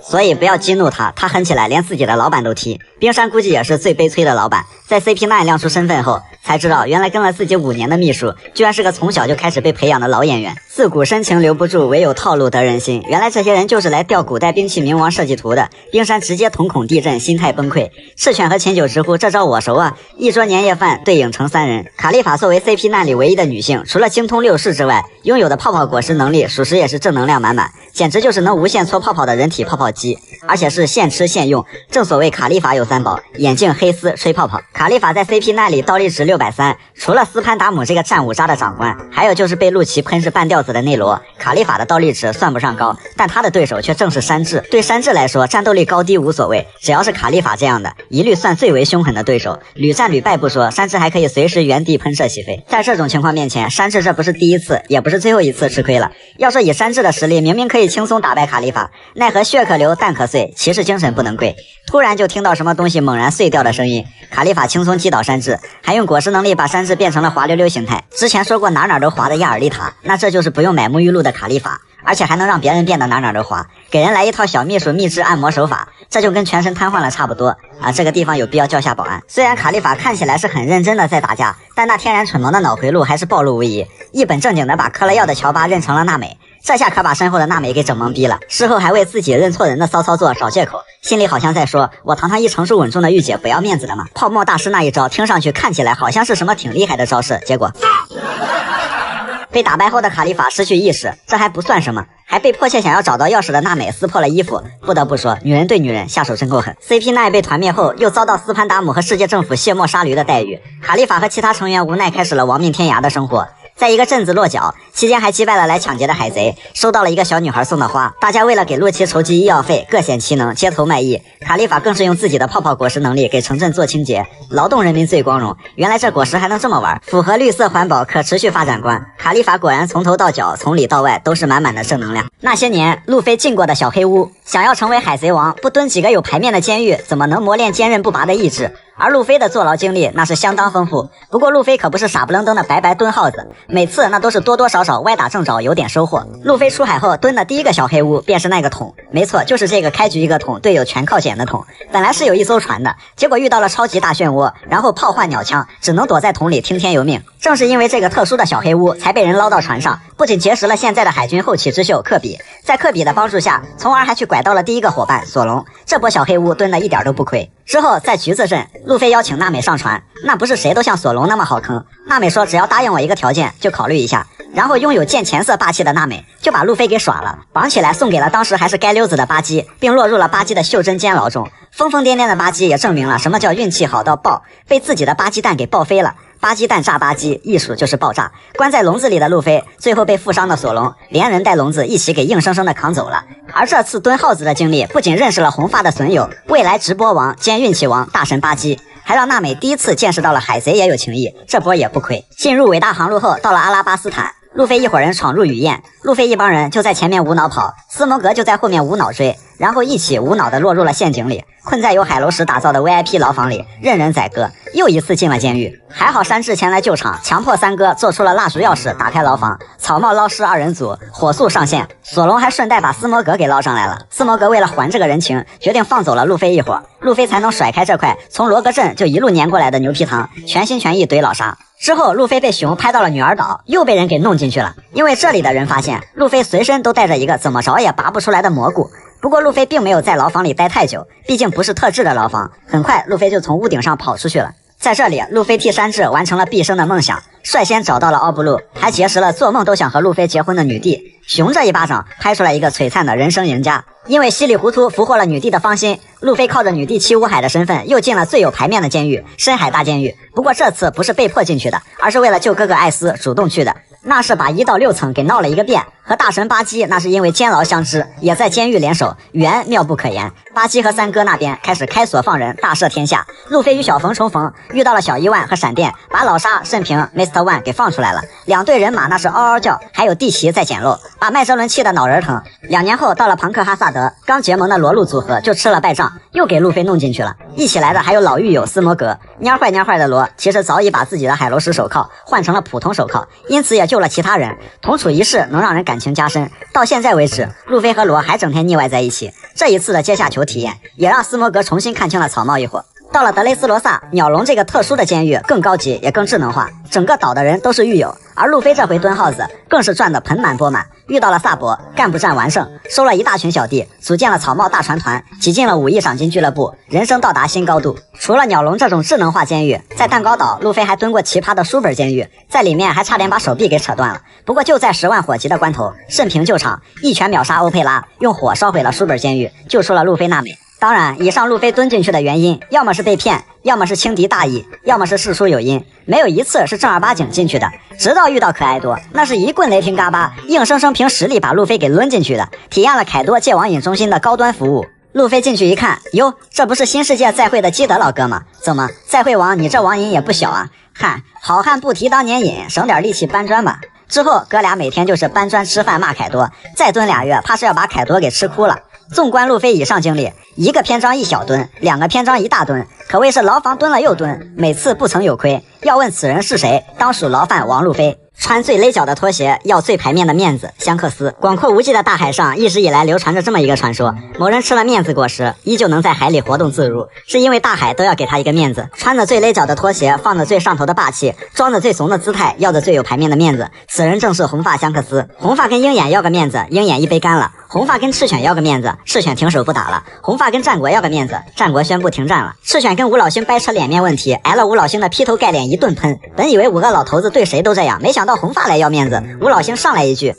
所以不要激怒他，他狠起来连自己的老板都踢。冰山估计也是最悲催的老板，在 CP9 亮出身份后，才知道原来跟了自己5年的秘书，居然是个从小就开始被培养的老演员。自古深情留不住，唯有套路得人心。原来这些人就是来调古代兵器冥王设计图的。冰山直接瞳孔地震，心态崩溃。赤犬和秦九直呼这招我熟啊，一桌年夜饭对影成3人。卡利法作为 CP9 里唯一的女性，除了精通6式之外，拥有的泡泡果实能力属实也是正能量满满，简直就是能无限搓泡泡的人体泡泡机，而且是现吃现用。正所谓卡利法有3宝：眼镜、黑丝、吹泡泡。卡利法在 CP9 里刀力值630，除了斯潘达姆这个战五渣的长官，还有就是被陆琪喷是半吊子的内罗。卡利法的刀力值算不上高，但他的对手却正是山治。对山治来说，战斗力高低无所谓，只要是卡利法这样的，一律算最为凶狠的对手。屡战屡败不说，山治还可以随时原地喷射起飞。在这种情况面前，山治这不是第一次，也不是最后一次吃亏了。要说以山治的实力，明明可以轻松打败卡利法，奈何血可流，蛋可碎，骑士精神不能跪。突然就听到什么东西猛然碎掉的声音，卡利法轻松击倒山治，还用果实能力把山治变成了滑溜溜形态。之前说过哪哪都滑的亚尔丽塔，那这就是不用买沐浴露的卡利法，而且还能让别人变得哪哪都滑，给人来一套小秘书秘制按摩手法，这就跟全身瘫痪了差不多啊！这个地方有必要叫下保安。虽然卡利法看起来是很认真的在打架，但那天然蠢萌的脑回路还是暴露无遗，一本正经的把嗑了药的乔巴认成了娜美，这下可把身后的娜美给整懵逼了。事后还为自己认错人的骚操作找借口，心里好像在说，我堂堂一成熟稳重的御姐不要面子的吗？泡沫大师那一招听上去看起来好像是什么挺厉害的招式，结果被打败后的卡利法失去意识，这还不算什么，还被迫切想要找到钥匙的娜美撕破了衣服。不得不说，女人对女人下手真够狠。CP9 被团灭后，又遭到斯潘达姆和世界政府卸磨杀驴的待遇，卡利法和其他成员无奈开始了亡命天涯的生活。在一个镇子落脚期间，还击败了来抢劫的海贼，收到了一个小女孩送的花。大家为了给洛奇筹集医药费，各显其能，街头卖艺。卡利法更是用自己的泡泡果实能力给城镇做清洁，劳动人民最光荣。原来这果实还能这么玩，符合绿色环保可持续发展观。卡利法果然从头到脚，从里到外都是满满的正能量。那些年路飞进过的小黑屋，想要成为海贼王，不蹲几个有牌面的监狱，怎么能磨练坚韧不拔的意志？而路飞的坐牢经历那是相当丰富，不过路飞可不是傻不愣登的白白蹲耗子，每次那都是多多少少歪打正着，有点收获。路飞出海后蹲的第一个小黑屋便是那个桶，没错，就是这个开局一个桶，队友全靠捡的桶。本来是有一艘船的，结果遇到了超级大漩涡，然后炮换鸟枪，只能躲在桶里听天由命。正是因为这个特殊的小黑屋，才被人捞到船上，不仅结识了现在的海军后起之秀科比，在科比的帮助下，从而还去拐到了第一个伙伴索隆。这波小黑屋蹲的一点都不亏。之后在橘子镇，路飞邀请娜美上船，那不是谁都像索隆那么好坑。娜美说只要答应我一个条件就考虑一下，然后拥有见钱色霸气的娜美就把路飞给耍了，绑起来送给了当时还是街溜子的巴基，并落入了巴基的袖珍监牢中。疯疯癫癫的巴基也证明了什么叫运气好到爆，被自己的巴基蛋给爆飞了。巴基蛋炸巴基，艺术就是爆炸。关在笼子里的路飞，最后被负伤的索隆连人带笼子一起给硬生生的扛走了。而这次蹲耗子的经历，不仅认识了红发的损友，未来直播王兼运气王大神巴基，还让娜美第一次见识到了海贼也有情谊，这波也不亏。进入伟大航路后，到了阿拉巴斯坦，路飞一伙人闯入雨燕，路飞一帮人就在前面无脑跑，斯摩格就在后面无脑追，然后一起无脑的落入了陷阱里，困在由海楼石打造的 VIP 牢房里，任人宰割，又一次进了监狱。还好山治前来救场，强迫三哥做出了蜡烛钥匙打开牢房，草帽捞尸二人组火速上线，索隆还顺带把斯摩格给捞上来了。斯摩格为了还这个人情，决定放走了路飞一伙，路飞才能甩开这块从罗格镇就一路粘过来的牛皮糖，全心全意怼老沙。之后路飞被熊拍到了女儿岛，又被人给弄进去了，因为这里的人发现路飞随身都带着一个怎么着也拔不出来的蘑菇。不过路飞并没有在牢房里待太久，毕竟不是特制的牢房，很快路飞就从屋顶上跑出去了。在这里，路飞替山治完成了毕生的梦想，率先找到了奥布路，还结识了做梦都想和路飞结婚的女帝。熊这一巴掌拍出来一个璀璨的人生赢家。因为稀里糊涂俘获了女帝的芳心，路飞靠着女帝七武海的身份又进了最有排面的监狱——深海大监狱。不过这次不是被迫进去的，而是为了救哥哥艾斯主动去的。那是把1到6层给闹了一个遍，和大神巴基那是因为监牢相知，也在监狱联手，缘妙不可言。巴基和三哥那边开始开锁放人，大赦天下。路飞与小冯重逢，遇到了小伊万和闪电，把老沙、慎平、Mr. One 给放出来了。两队人马那是嗷嗷叫，还有地奇在捡漏，把麦哲伦气得脑仁疼。2年后到了庞克哈萨德，刚结盟的罗路组合就吃了败仗，又给路飞弄进去了。一起来的还有老狱友斯摩格，蔫坏的罗其实早已把自己的海楼石手铐换成了普通手铐，因此也救了其他人。同处一室能让人感情加深，到现在为止，路飞和罗还整天腻歪在一起。这一次的阶下囚体验，也让斯摩格重新看清了草帽一伙。到了德雷斯罗萨，鸟笼这个特殊的监狱更高级也更智能化，整个岛的人都是狱友。而路飞这回蹲耗子更是赚得盆满钵满，遇到了萨博，干部战完胜，收了一大群小弟，组建了草帽大船团，挤进了5亿赏金俱乐部，人生到达新高度。除了鸟笼这种智能化监狱，在蛋糕岛，路飞还蹲过奇葩的书本监狱，在里面还差点把手臂给扯断了。不过就在10万火急的关头，慎平救场，一拳秒杀欧佩拉，用火烧毁了书本监狱，救出了路飞娜美。当然，以上路飞蹲进去的原因，要么是被骗，要么是轻敌大意，要么是事出有因，没有一次是正儿八经进去的。直到遇到可爱多，那是一棍雷霆嘎巴，硬生生凭实力把路飞给抡进去的，体验了凯多借网瘾中心的高端服务。路飞进去一看，哟，这不是新世界再会的基德老哥吗？怎么，再会王你这网瘾也不小啊？嗨，好汉不提当年瘾，省点力气搬砖吧。之后哥俩每天就是搬砖吃饭骂凯多，再蹲2月，怕是要把凯多给吃哭了。纵观路飞以上经历，1个篇章1小蹲，2个篇章1大蹲，可谓是牢房蹲了又蹲，每次不曾有亏。要问此人是谁，当属牢犯王路飞。穿最勒脚的拖鞋，要最排面的面子，香克斯。广阔无际的大海上，一直以来流传着这么一个传说：某人吃了面子果实，依旧能在海里活动自如，是因为大海都要给他一个面子。穿着最勒脚的拖鞋，放着最上头的霸气，装着最怂的姿态，要着最有排面的面子。此人正是红发香克斯。红发跟鹰眼要个面子，鹰眼一杯干了；红发跟赤犬要个面子，赤犬停手不打了；红发跟战国要个面子，战国宣布停战了。赤犬跟吴老星掰扯脸面问题，挨了吴老星的劈头盖脸一顿喷。本以为5个老头子对谁都这样，没想到红发来要面子，吴老星上来一句：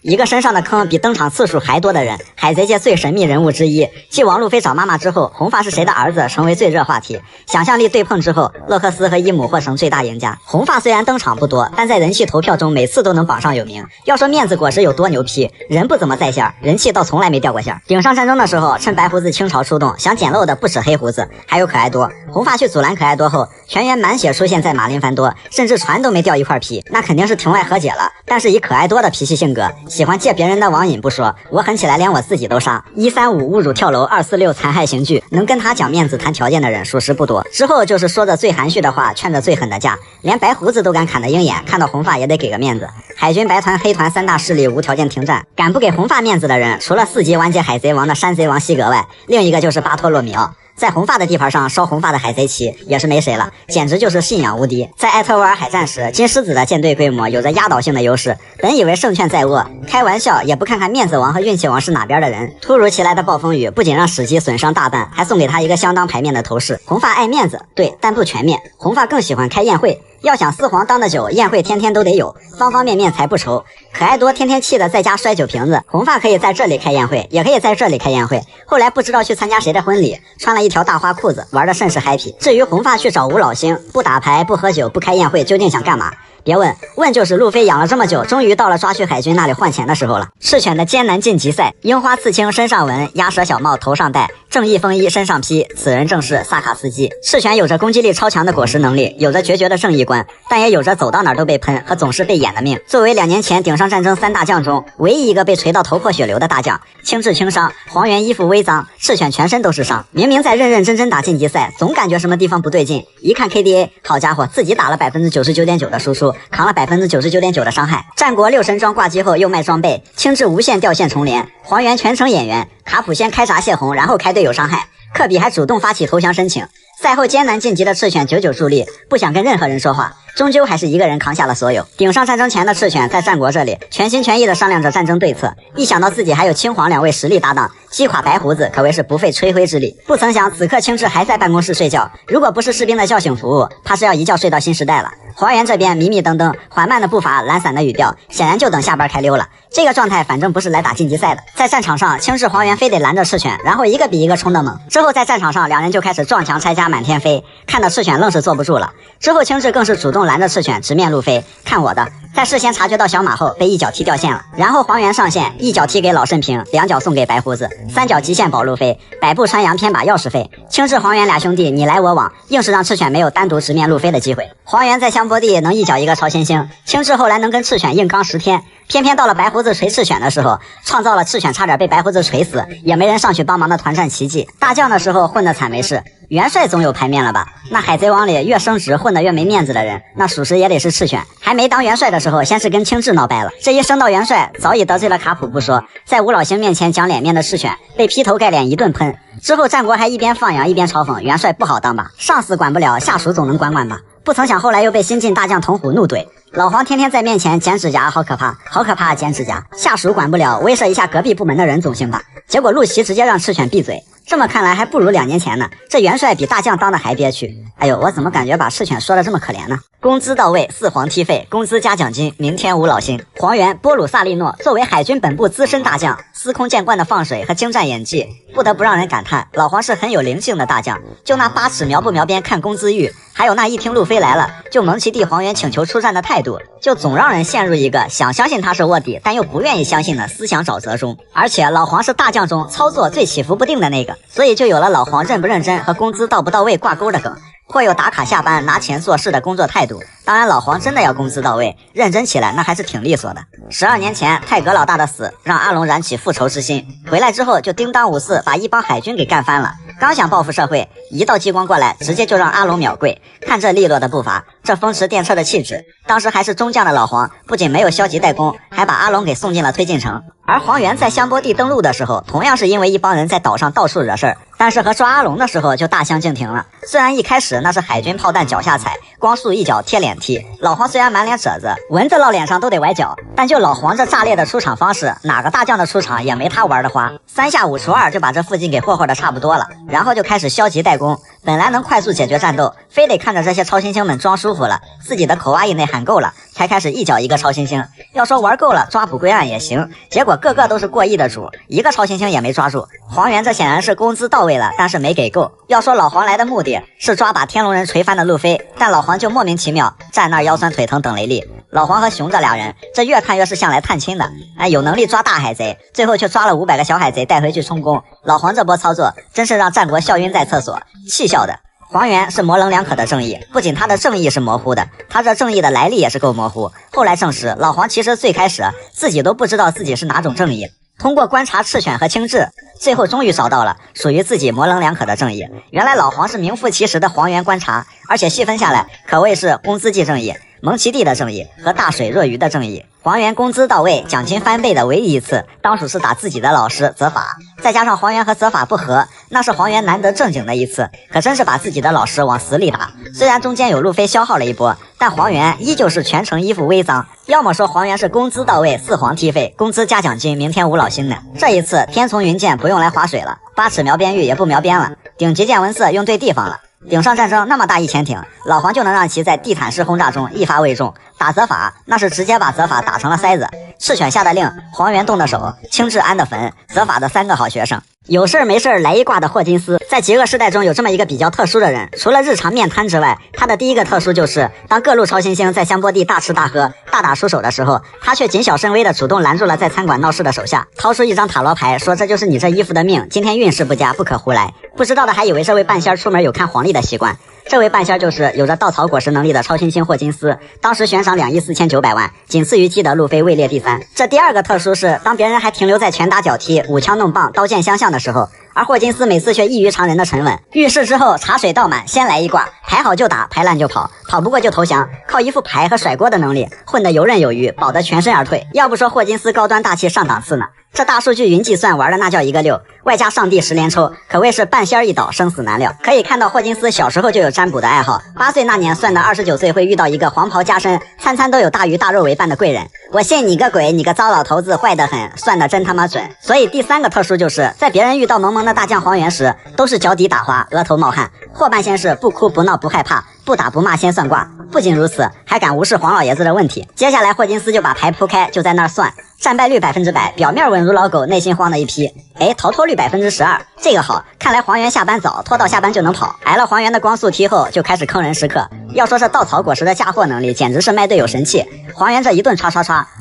一个身上的坑比登场次数还多的人，海贼界最神秘人物之一。继王路飞找妈妈之后，红发是谁的儿子成为最热话题。想象力对碰之后，洛克斯和伊姆获成最大赢家。红发虽然登场不多，但在人气投票中每次都能榜上有名。要说面子果实有多牛批，人不怎么在线，人气倒从来没掉过线。顶上战争的时候，趁白胡子清朝出动，想捡漏的不止黑胡子，还有可爱多。红发去阻拦可爱多后，全员满血出现在马林凡多，甚至船都没掉一块皮，那肯定是庭外和解了。但是以可爱多的脾气性格，喜欢借别人的网瘾不说，我狠起来连我自己都杀。135侮辱跳楼，246残害刑具，能跟他讲面子谈条件的人属实不多。之后就是说着最含蓄的话，劝着最狠的架，连白胡子都敢砍的鹰眼，看到红发也得给个面子。海军、白团、黑团3大势力无条件停战，敢不给红发面子的人，除了4级完结海贼王的山贼王西格外，另一个就是巴托洛米奥。在红发的地盘上烧红发的海贼旗也是没谁了，简直就是信仰无敌。在艾特沃尔海战时，金狮子的舰队规模有着压倒性的优势，本以为胜券在握，开玩笑也不看看面子王和运气王是哪边的人。突如其来的暴风雨不仅让史基损伤大半，还送给他一个相当牌面的头饰。红发爱面子，对，但不全面。红发更喜欢开宴会，要想四皇当的久，宴会天天都得有，方方面面才不愁。可爱多天天气的在家摔酒瓶子，红发可以在这里开宴会，也可以在这里开宴会。后来不知道去参加谁的婚礼，穿了一条大花裤子，玩的甚是 happy。至于红发去找吴老星，不打牌不喝酒不开宴会，究竟想干嘛？别问，问就是路飞养了这么久，终于到了抓去海军那里换钱的时候了。赤犬的艰难晋级赛，樱花刺青身上纹，鸭舌小帽头上戴，正义风衣身上披，此人正是萨卡斯基。赤犬有着攻击力超强的果实能力，有着决绝的正义观，但也有着走到哪儿都被喷和总是被演的命。作为2年前顶上战争3大将中唯一一个被锤到头破血流的大将，轻质轻伤，黄猿衣服微脏，赤犬全身都是伤。明明在认认真真打晋级赛，总感觉什么地方不对劲，一看 KDA， 好家伙，自己打了 99.9% 的输出，扛了 99.9% 的伤害。战国6神装挂机后又卖装备，轻质无限掉线重连，黄猿全程演员，卡普先开闸泄洪，然后开队友伤害，科比还主动发起投降申请。赛后艰难晋级的赤犬久久伫立，不想跟任何人说话，终究还是一个人扛下了所有。顶上战争前的赤犬在战国这里全心全意地商量着战争对策，一想到自己还有青黄2位实力搭档，击垮白胡子可谓是不费吹灰之力。不曾想此刻青雉还在办公室睡觉，如果不是士兵的叫醒服务，怕是要一觉睡到新时代了。黄猿这边迷迷瞪瞪，缓慢的步伐，懒散的语调，显然就等下班开溜了。这个状态反正不是来打晋级赛的。在战场上，青雉黄猿非得拦着赤犬，然后一个比一个冲得猛。之后在战场上，2人就开始撞墙拆家满天飞，看得赤犬愣是坐不住了。之后青雉更是主动拦着赤犬直面路飞，看我的。在事先察觉到小马后，被一脚踢掉线了。然后黄猿上线，一脚踢给老慎平，2脚送给白胡子，3脚极限保路飞，百步穿杨偏把钥匙飞。青雉黄猿俩兄弟你来我往，硬是让赤犬没有单独直面路飞的机会。黄猿在香波地能一脚一个超新星，青雉后来能跟赤犬硬刚10天，偏偏到了白胡子锤赤犬的时候，创造了赤犬差点被白胡子锤死也没人上去帮忙的团战奇迹。大将的时候混得惨没事，元帅总有牌面了吧？那海贼王里越升职混得越没面子的人，那属实也得是赤犬。还没当元帅的时候，先是跟青雉闹掰了，这一升到元帅，早已得罪了卡普不说，在吴老星面前讲脸面的赤犬被劈头盖脸一顿喷。之后战国还一边放羊一边嘲讽元帅不好当吧，上司管不了，下属总能管管吧。不曾想后来又被新晋大将童虎怒怼，老黄天天在面前剪指甲，好可怕，好可怕，剪指甲，下属管不了，威慑一下隔壁部门的人总行吧。结果陆琪直接让赤犬闭嘴，这么看来还不如2年前呢，这元帅比大将当的还憋屈。哎呦，我怎么感觉把赤犬说的这么可怜呢？工资到位，4皇踢废，工资加奖金，明天无老星。黄猿波鲁萨利诺作为海军本部资深大将，司空见惯的放水和精湛演技，不得不让人感叹老黄是很有灵性的大将。就那8尺苗不苗边看工资玉，还有那一听路飞来了就蒙奇弟黄猿请求出战的态度，就总让人陷入一个想相信他是卧底但又不愿意相信的思想沼泽中。而且老黄是大将中操作最起伏不定的那个，所以就有了老黄认不认真和工资到不到位挂钩的梗，或有打卡下班拿钱做事的工作态度。当然老黄真的要工资到位，认真起来那还是挺利索的。12年前泰格老大的死让阿龙燃起复仇之心，回来之后就叮当五四把一帮海军给干翻了，刚想报复社会，一道激光过来直接就让阿龙秒跪。看这利落的步伐，这风驰电掣的气质，当时还是中将的老黄不仅没有消极怠工，还把阿龙给送进了推进城。而黄猿在香波地登陆的时候，同样是因为一帮人在岛上到处惹事儿，但是和抓阿龙的时候就大相径庭了。虽然一开始那是海军炮弹脚下踩，光速一脚贴脸踢，老黄虽然满脸褶子，蚊子落脸上都得崴脚，但就老黄这炸裂的出场方式，哪个大将的出场也没他玩的花，3下5除2就把这附近给霍霍的差不多了，然后就开始消极怠工。本来能快速解决战斗，非得看着这些超新星们装舒服了，自己的口哇伊内喊够了，才开始一脚一个超新星。要说玩够了抓捕归案也行，结果个个都是过亿的主，一个超新星也没抓住。黄猿这显然是工资到位了，但是没给够。要说老黄来的目的是抓把天龙人锤翻的路飞，但老黄就莫名其妙站那儿腰酸腿疼等雷利。老黄和熊这俩人，这越看越是像来探亲的，有能力抓大海贼，最后却抓了500个小海贼带回去充公。老黄这波操作真是让战国笑晕在厕所，气笑的。黄猿是模棱两可的正义，不仅他的正义是模糊的，他这正义的来历也是够模糊。后来证实，老黄其实最开始自己都不知道自己是哪种正义，通过观察赤犬和青雉，最后终于找到了属于自己模棱两可的正义。原来老黄是名副其实的黄猿观察，而且细分下来可谓是工资季正义、蒙奇弟的正义和大水若鱼的正义。黄猿工资到位，奖金翻倍的唯一一次，当属是打自己的老师泽法。在再加上黄猿和泽法不和，那是黄猿难得正经的一次，可真是把自己的老师往死里打。虽然中间有路飞消耗了一波，但黄猿依旧是全程一副微脏。要么说黄猿是工资到位，四皇踢废，工资加奖金，明天无老星呢。这一次天从云剑不用来划水了，8尺描边玉也不描边了，顶级剑文色用对地方了。顶上战争那么大一潜艇，老黄就能让其在地毯式轰炸中一发未中。打泽法那是直接把泽法打成了筛子。赤犬下的令，黄猿动的手，青雉安的粉，泽法的3个好学生。有事没事来一卦的霍金斯，在极恶世代中有这么一个比较特殊的人，除了日常面瘫之外，他的第一个特殊就是当各路超新星在香波地大吃大喝大打出手的时候，他却谨小慎微的主动拦住了在餐馆闹事的手下，掏出一张塔罗牌说这就是你这衣服的命，今天运势不佳，不可胡来。不知道的还以为这位半仙出门有看黄历的习惯，这位半仙就是有着稻草果实能力的超新星霍金斯，当时悬赏2亿4900万，仅次于基德路飞位列第3。这第二个特殊是当别人还停留在拳打脚踢、舞枪弄棒、刀剑相向的时候，而霍金斯每次却异于常人的沉稳。遇事之后茶水倒满，先来一卦，牌好就打，牌烂就跑，跑不过就投降，靠一副牌和甩锅的能力混得游刃有余，保得全身而退。要不说霍金斯高端大气上档次呢，这大数据云计算玩的那叫一个溜，外加上帝10连抽，可谓是半仙一倒，生死难料。可以看到霍金斯小时候就有占卜的爱好，8岁那年算的29岁会遇到一个黄袍加身，餐餐都有大鱼大肉为伴的贵人。我信你个鬼，你个糟老头子，坏得很，算得真他妈准。所以第3个特殊就是在别人遇到萌萌的大将黄猿时，都是脚底打滑，额头冒汗，霍半仙是不哭不闹不害怕，不打不骂先算卦。不仅如此，还敢无视黄老爷子的问题。接下来霍金斯就把牌铺开，就在那儿算，战败率100%，表面稳如老狗，内心慌的一批。逃脱率12%，这个好，看来黄猿下班早，拖到下班就能跑。挨了黄猿的光速踢后，就开始坑人时刻。要说这稻草果实的嫁祸能力，简直是卖队友神器。黄猿这一顿刷，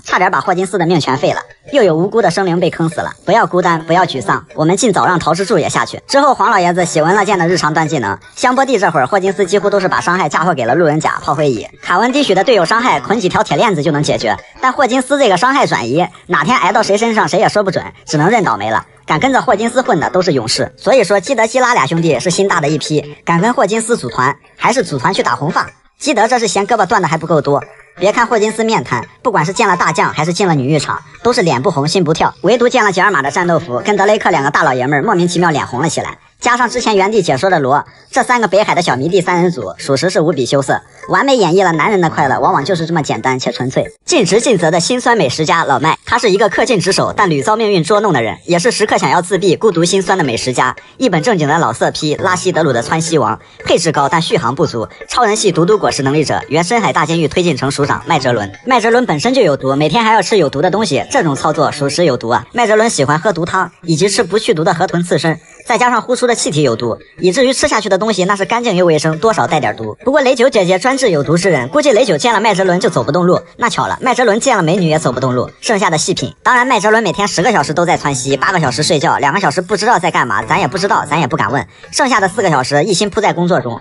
差点把霍金斯的命全废了。又有无辜的生灵被坑死了。不要孤单，不要沮丧，我们尽早让陶之助也下去。之后黄老爷子喜闻乐见的日常端技能，香波地这会儿霍金斯几乎都是把伤害嫁祸给了路人甲、炮灰乙。卡文迪许的队友伤害捆几条铁链子就能解决，但霍金斯这个伤害转移，哪天挨到谁身上谁也说不准，只能认倒霉了。敢跟着霍金斯混的都是勇士，所以说基德希拉俩兄弟是心大的一批，敢跟霍金斯组团，还是组团去打红发。基德这是嫌胳膊断的还不够多。别看霍金斯面瘫，不管是见了大将还是进了女浴场，都是脸不红心不跳，唯独见了吉尔玛的战斗服跟德雷克2个大老爷们莫名其妙脸红了起来。加上之前原地解说的罗，这3个北海的小迷弟3人组，属实是无比羞涩，完美演绎了男人的快乐往往就是这么简单且纯粹。尽职尽责的辛酸美食家老麦，他是一个恪尽职守但屡遭命运捉弄的人，也是时刻想要自闭孤独心酸的美食家，一本正经的老色批，拉希德鲁的川西王，配置高但续航不足，超人系毒毒果实能力者，原深海大监狱推进城署长麦哲伦。麦哲伦本身就有毒，每天还要吃有毒的东西，这种操作属实有毒啊。麦哲伦喜欢喝毒汤，以及吃不去毒的河豚刺身，再加上呼出的气体有毒，以至于吃下去的东西那是干净又卫生，多少带点毒。不过雷九姐姐专治有毒之人，估计雷九见了麦哲伦就走不动路。那巧了，麦哲伦见了美女也走不动路，剩下的细品。当然麦哲伦每天10个小时都在窜稀，8个小时睡觉，2个小时不知道在干嘛，咱也不知道，咱也不敢问。剩下的4个小时一心扑在工作中。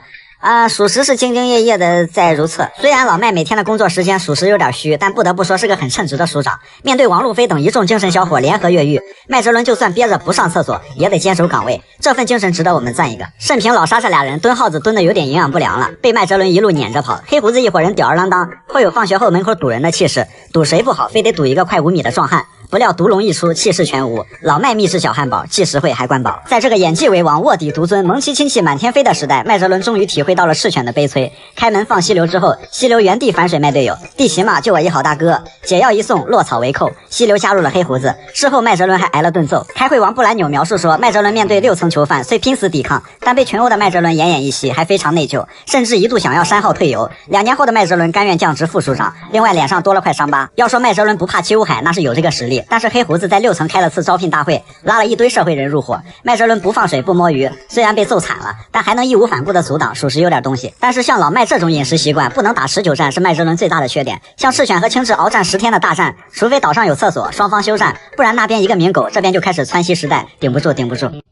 属实是兢兢业业的在如厕。虽然老麦每天的工作时间属实有点虚，但不得不说是个很称职的署长。面对王路飞等一众精神小伙联合越狱，麦哲伦就算憋着不上厕所也得坚守岗位，这份精神值得我们赞一个。甚凭老沙这俩人蹲耗子蹲的有点营养不良了，被麦哲伦一路撵着跑。黑胡子一伙人吊儿郎当，颇有放学后门口堵人的气势，堵谁不好，非得堵一个快5米的壮汉。不料毒龙一出，气势全无。老麦秘制小汉堡，既实惠还管饱。在这个演技为王、卧底独尊、蒙奇亲戚满天飞的时代，麦哲伦终于体会到了赤犬的悲催。开门放溪流之后，溪流原地反水卖队友，地奇嘛就我一好大哥，解药一送，落草为寇。溪流加入了黑胡子，事后麦哲伦还挨了顿揍。开会王布兰纽描述说，麦哲伦面对6层囚犯，虽拼死抵抗，但被群殴的麦哲伦奄奄一息，还非常内疚，甚至一度想要删号退游。2年后的麦哲伦甘愿降职副署长，另外脸上多了块伤疤。要说麦哲伦不怕七武海，那是有这个实力。但是黑胡子在6层开了次招聘大会，拉了一堆社会人入伙。麦哲伦不放水不摸鱼，虽然被揍惨了，但还能义无反顾的阻挡，属实有点东西。但是像老麦这种饮食习惯，不能打持久战是麦哲伦最大的缺点。像赤犬和青雉鏖战10天的大战，除非岛上有厕所，双方休战，不然那边一个民狗，这边就开始窜稀时代，顶不住。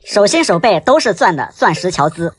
手心手背都是钻的钻石乔兹，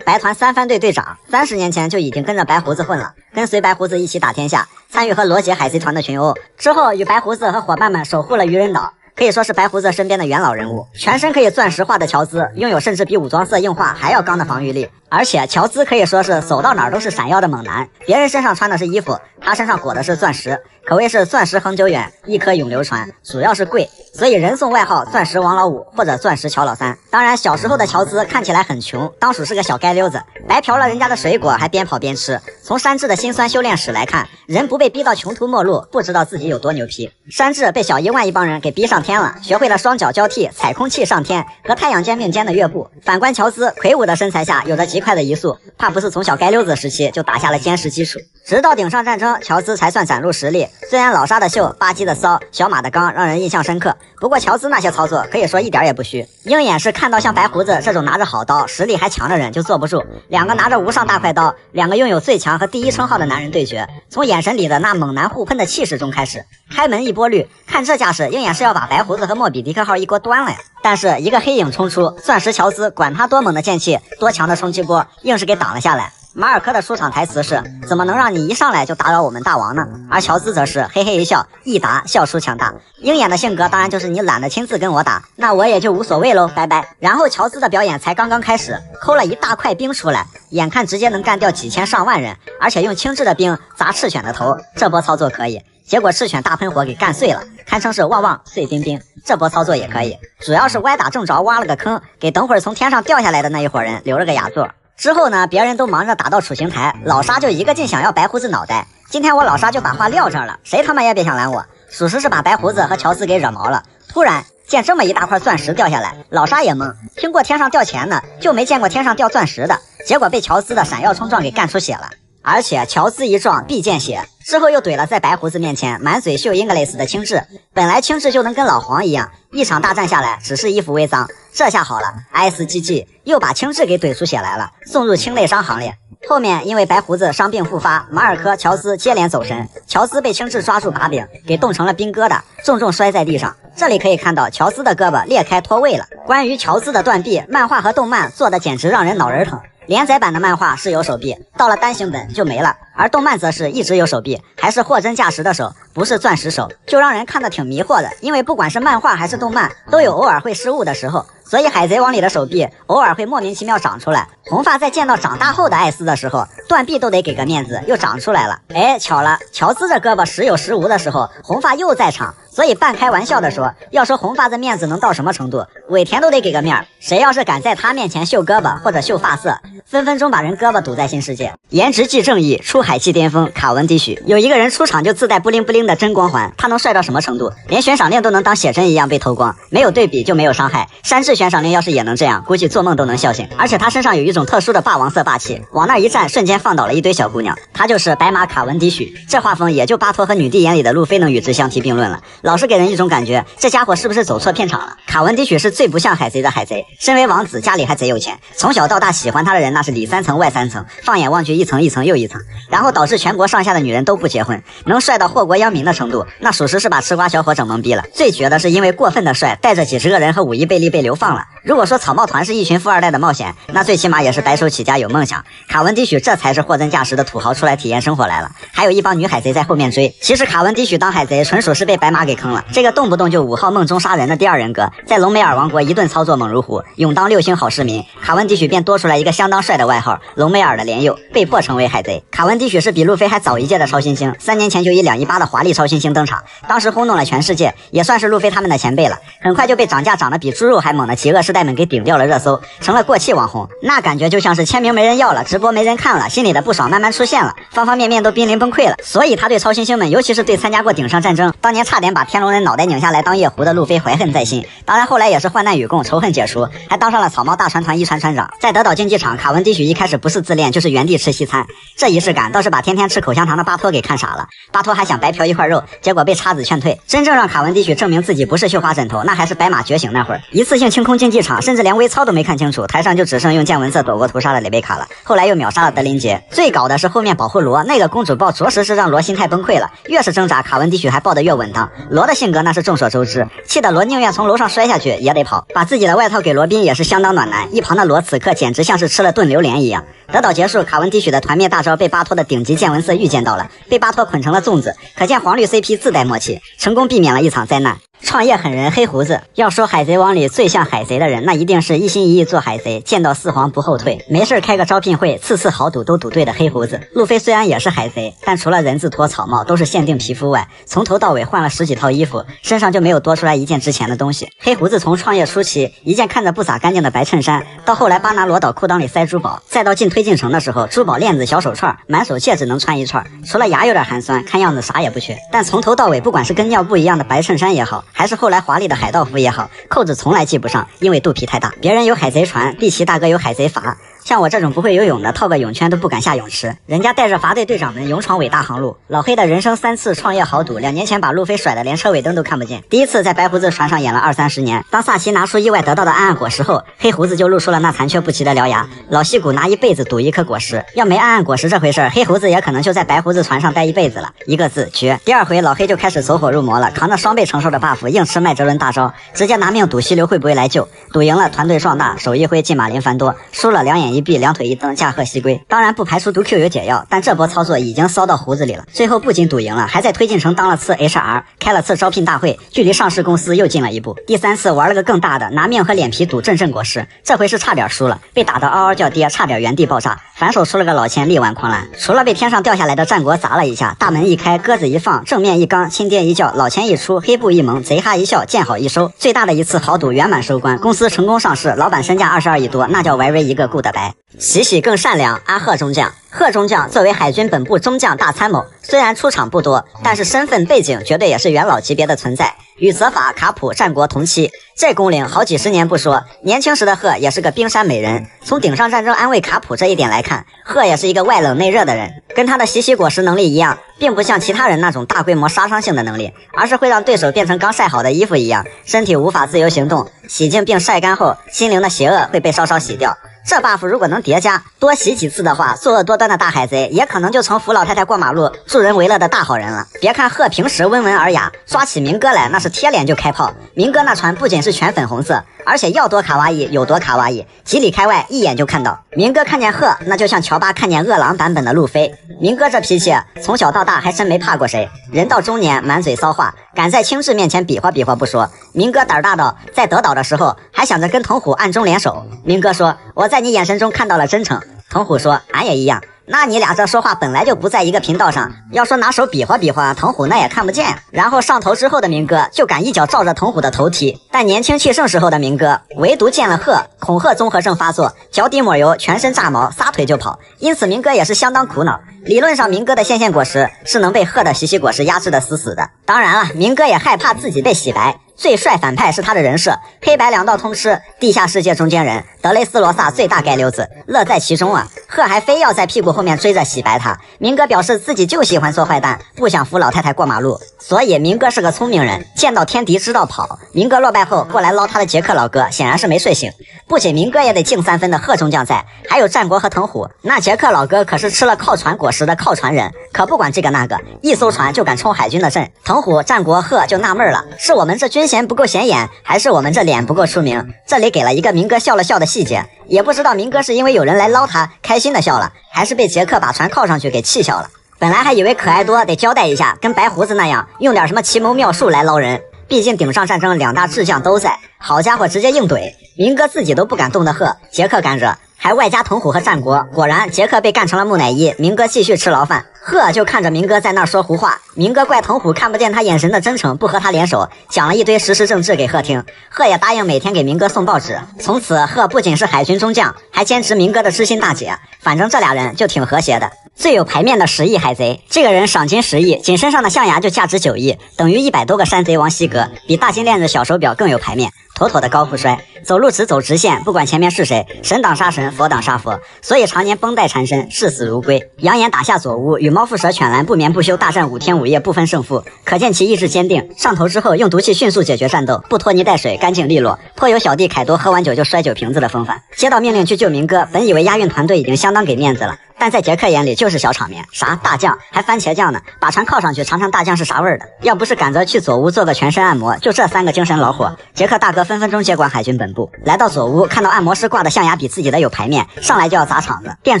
白团3番队队长，30年前就已经跟着白胡子混了，跟随白胡子一起打天下，参与和罗杰海贼团的群殴，之后与白胡子和伙伴们守护了渔人岛，可以说是白胡子身边的元老人物。全身可以钻石化的乔兹，拥有甚至比武装色硬化还要刚的防御力，而且乔兹可以说是走到哪儿都是闪耀的猛男，别人身上穿的是衣服，他身上裹的是钻石，可谓是钻石恒久远，一颗永流传，主要是贵，所以人送外号钻石王老五或者钻石乔老三。当然小时候的乔兹看起来很穷，当属是个小街溜子，白嫖了人家的水果还边跑边吃。从山治的辛酸修炼史来看，人不被逼到穷途末路，不知道自己有多牛批。山治被小1万一帮人给逼上天了，学会了双脚交替、踩空气上天和太阳肩并肩的跃步。反观乔兹，魁梧的身材下有着极快的移速，怕不是从小街溜子时期就打下了坚实基础。直到顶上战争，乔兹才算展露实力。虽然老沙的秀、巴基的骚、小马的刚让人印象深刻，不过乔兹那些操作可以说一点也不虚。鹰眼是看到像白胡子这种拿着好刀、实力还强的人就坐不住，两个拿着无上大快刀，两个拥有最强和第一称号的男人对决，从眼神里的那猛男互喷的气势中开始，开门一波绿，看这架势，鹰眼是要把白胡子和莫比迪克号一锅端了呀。但是一个黑影冲出，钻石乔兹管他多猛的剑气，多强的冲击波，硬是给挡了下来。马尔科的出场台词是：怎么能让你一上来就打扰我们大王呢？而乔兹则是嘿嘿一笑，一答笑出强大。鹰眼的性格当然就是你懒得亲自跟我打，那我也就无所谓喽，拜拜。然后乔兹的表演才刚刚开始，抠了一大块冰出来，眼看直接能干掉几千上万人，而且用轻质的冰砸赤犬的头，这波操作可以。结果赤犬大喷火给干碎了，堪称是旺旺碎冰冰，这波操作也可以。主要是歪打正着挖了个坑，给等会儿从天上掉下来的那一伙人留了个雅座。之后呢，别人都忙着打到处刑台，老沙就一个劲想要白胡子脑袋。今天我老沙就把话撂这儿了，谁他妈也别想拦我，属实是把白胡子和乔斯给惹毛了。突然见这么一大块钻石掉下来，老沙也懵，听过天上掉钱的，就没见过天上掉钻石的，结果被乔斯的闪耀冲撞给干出血了。而且乔斯一撞必见血，之后又怼了在白胡子面前满嘴秀 English 的青雉，本来青雉就能跟老黄一样，一场大战下来只是衣服微脏，这下好了 SGG 又把青雉给怼出血来了，送入轻内伤行列。后面因为白胡子伤病复发，马尔科、乔斯接连走神，乔斯被青雉抓住把柄，给冻成了冰疙瘩，重重摔在地上。这里可以看到乔斯的胳膊裂开脱位了。关于乔斯的断臂，漫画和动漫做的简直让人脑仁疼。连载版的漫画是有手臂，到了单行本就没了，而动漫则是一直有手臂，还是货真价实的手，不是钻石手，就让人看得挺迷惑的。因为不管是漫画还是动漫，都有偶尔会失误的时候，所以海贼王里的手臂偶尔会莫名其妙长出来。红发在见到长大后的艾斯的时候，断臂都得给个面子，又长出来了。哎，巧了，乔斯这胳膊时有时无的时候，红发又在场，所以半开玩笑的说，要说红发的面子能到什么程度，尾田都得给个面，谁要是敢在他面前秀胳膊或者秀发色，分分钟把人胳膊堵在新世界。颜值即正义，出海即巅峰，卡文迪许。有一个人出场就自带布灵布灵的真光环，他能帅到什么程度？连悬赏令都能当写真一样被偷光，没有对比就没有伤害。山治悬赏令要是也能这样，估计做梦都能笑醒。而且他身上有一种特殊的霸王色霸气，往那一站，瞬间放倒了一堆小姑娘。他就是白马卡文迪许，这画风也就巴托和女帝眼里的路飞能与之相提并论了。老是给人一种感觉，这家伙是不是走错片场了？卡文迪许是最不像海贼的海贼，身为王子，家里还贼有钱，从小到大喜欢他的人那是里3层外3层，放眼望去一层一层又一层，然后导致全国上下的女人都不结婚，能帅到祸国殃民的程度，那属实是把吃瓜小伙整懵逼了。最绝的是因为过分的帅，带着几十个人和5亿贝利被流放了。如果说草帽团是一群富二代的冒险，那最起码也是白手起家有梦想。卡文迪许这才是货真价实的土豪出来体验生活来了，还有一帮女海贼在后面追。其实卡文迪许当海贼纯属是被白马给坑了，这个动不动就5号梦中杀人的第二人格，在隆美尔王国一顿操作猛如虎，勇当6星好市民，卡文迪许便多出来一个相当帅的外号隆美尔的莲佑，被迫成为海贼。卡文迪许是比路飞还早一届的超新星，3年前就以218的华丽超新星登场，当时轰动了全世界，也算是路飞他们的前辈了。很快就被涨价涨得比猪肉还猛的极恶世代们给顶掉了热搜，成了过气网红。那感觉就像是签名没人要了，直播没人看了，心里的不爽慢慢出现了，方方面面都濒临崩溃了。所以他对超新星们，尤其是对参加过顶上战争，当年差点把天龙人脑袋拧下来当夜壶的路飞怀恨在心。当然后来也是患难与共，仇恨解除，还当上了草帽大船团一船船长。在德岛竞技场，卡文迪许一开始不是自恋就是原地吃西餐，这仪式感倒是把天天吃口香糖的巴托给看傻了。巴托还想白嫖一块肉，结果被叉子劝退。真正让卡文迪许证明自己不是绣花枕头，那还是白马觉醒那会儿，一次性清空竞技场，甚至连微操都没看清楚，台上就只剩用见闻色躲过屠杀的蕾贝卡了。后来又秒杀了德林杰。最搞的是后面保护罗，那个公主抱着实是让罗心态崩溃了，越是挣扎，卡文迪许还抱得越稳当。罗的性格那是众所周知，气得罗宁愿从楼上摔下去也得跑，把自己的外套给罗宾也是相当暖男。一旁的罗此刻简直像是吃了炖榴莲一样。德岛结束，卡文迪许的团灭大招被巴托的顶级见闻色预见到了，被巴托捆成了粽子，可见黄绿 CP 自带默契，成功避免了一场灾难。创业狠人黑胡子，要说海贼王里最像海贼的人，那一定是一心一意做海贼，见到四皇不后退，没事开个招聘会，次次豪赌都赌对的黑胡子。路飞虽然也是海贼，但除了人字拖草帽都是限定皮肤外，从头到尾换了10几套衣服，身上就没有多出来一件值钱的东西。黑胡子从创业初期一件看着不咋干净的白衬衫，到后来巴拿罗岛裤裆里塞珠宝，再到进推进城的时候，珠宝链子、小手串、满手戒指能穿一串，除了牙有点寒酸，看样子啥也不缺。但从头到尾，不管是跟尿布一样的白衬衫也好，还是后来华丽的海盗服也好，扣子从来系不上，因为肚皮太大。别人有海贼船，碧奇大哥有海贼筏，像我这种不会游泳的，套个泳圈都不敢下泳池。人家带着筏队队长们勇闯伟大航路。老黑的人生3次创业豪赌，2年前把路飞甩得连车尾灯都看不见。第一次在白胡子船上演了20-30年，当萨奇拿出意外得到的暗暗果实后，黑胡子就露出了那残缺不齐的獠牙。老戏骨拿一辈子赌一颗果实，要没暗暗果实这回事，黑胡子也可能就在白胡子船上待一辈子了。一个字，绝。第二回老黑就开始走火入魔了，扛着双倍承受的 buff， 硬吃麦哲伦大招，直接拿命赌溪流会不会来救。赌赢了团队壮大，手一挥进马林凡多，输了两眼一闭，两腿一蹬，驾鹤西归。当然不排除毒 Q 有解药，但这波操作已经骚到胡子里了。最后不仅赌赢了，还在推进城当了次 HR， 开了次招聘大会，距离上市公司又近了一步。第3次玩了个更大的，拿命和脸皮赌阵果实，这回是差点输了，被打得嗷嗷叫爹，差点原地爆炸。反手出了个老千力挽狂澜，除了被天上掉下来的战国砸了一下，大门一开，鸽子一放，正面一刚，亲爹一叫，老钱一出，黑布一蒙，贼哈一笑，见好一收。最大的一次豪赌圆满收官，公司成功上市，老板身价22亿多，那叫歪歪一个顾得白。喜喜更善良，阿贺中将。贺中将作为海军本部中将大参谋，虽然出场不多，但是身份背景绝对也是元老级别的存在，与泽法、卡普战国同期。这工龄好几十年不说，年轻时的贺也是个冰山美人。从顶上战争安慰卡普这一点来看，贺也是一个外冷内热的人。跟他的吸血果实能力一样，并不像其他人那种大规模杀伤性的能力，而是会让对手变成刚晒好的衣服一样，身体无法自由行动，洗净并晒干后，心灵的邪恶会被稍稍洗掉。这 buff 如果能叠加，多洗几次的话，作恶多端的大海贼也可能就成扶老太太过马路、助人为乐的大好人了。别看贺平时温文尔雅，抓起明哥来那是贴脸就开炮。明哥那船不仅是全粉红色，而且要多卡哇伊有多卡哇伊，几里开外一眼就看到。明哥看见贺，那就像乔巴看见饿狼版本的路飞。明哥这脾气，从小到大还真没怕过谁，人到中年满嘴骚话，敢在青雉面前比划比划不说，明哥胆大到在德岛的时候还想着跟童虎暗中联手。明哥说，我在你眼神中看到了真诚。童虎说，俺也一样。那你俩这说话本来就不在一个频道上，要说拿手比划比划，童虎那也看不见。然后上头之后的明哥就敢一脚照着童虎的头踢，但年轻气盛时候的明哥唯独见了贺，恐吓综合症发作，脚底抹油，全身炸毛，撒腿就跑。因此明哥也是相当苦恼。理论上明哥的线线果实是能被贺的洗洗果实压制的死死的。当然了，明哥也害怕自己被洗白。最帅反派是他的人设，黑白两道通吃，地下世界中间人，德雷斯罗萨最大概溜子，乐在其中啊。贺还非要在屁股后面追着洗白他。明哥表示自己就喜欢做坏蛋，不想扶老太太过马路，所以明哥是个聪明人，见到天敌知道跑。明哥落败后过来捞他的杰克老哥，显然是没睡醒。不仅明哥也得敬3分的贺中将在，还有战国和藤虎。那杰克老哥可是吃了靠船果实的靠船人，可不管这个那个，一艘船就敢冲海军的阵。藤虎、战国、贺就纳闷了，是我们这军衔不够显眼，还是我们这脸不够出名？这里给了一个明哥笑了笑的细节，也不知道明哥是因为有人来捞他开心的笑了，还是被杰克把船靠上去给气笑了。本来还以为可爱多得交代一下，跟白胡子那样用点什么奇谋妙术来捞人，毕竟顶上战争2大智将都在，好家伙直接硬怼，明哥自己都不敢动的贺，杰克敢惹，还外加藤虎和战国。果然杰克被干成了木乃伊，明哥继续吃牢饭。贺就看着明哥在那说胡话，明哥怪藤虎看不见他眼神的真诚，不和他联手，讲了一堆实时政治给贺听。贺也答应每天给明哥送报纸。从此贺不仅是海军中将，还坚持明哥的知心大姐，反正这俩人就挺和谐的。最有牌面的10亿海贼，这个人赏金10亿，仅身上的象牙就价值9亿，等于100多个山贼王西格，比大金链子小手表更有牌面，妥妥的高富帅。走路只走直线，不管前面是谁，神挡杀神，佛挡杀佛，所以常年绷带缠身，视死如归。扬言打下左屋，与猫蝮蛇犬蓝不眠不休大战5天5夜，不分胜负，可见其意志坚定。上头之后用毒气迅速解决战斗，不拖泥带水，干净利落，颇有小弟凯多喝完酒就摔酒瓶子的风范。接到命令去救明哥，本以为押运团队已经相当给面子了，但在杰克眼里就是小场面，啥大将还番茄酱呢，把船靠上去尝尝大酱是啥味儿的。要不是赶着去左屋做个全身按摩，就这3个精神老伙，杰克大哥分分钟接管海军本部。步。来到左屋，看到按摩师挂的象牙比自己的有排面，上来就要砸场子。店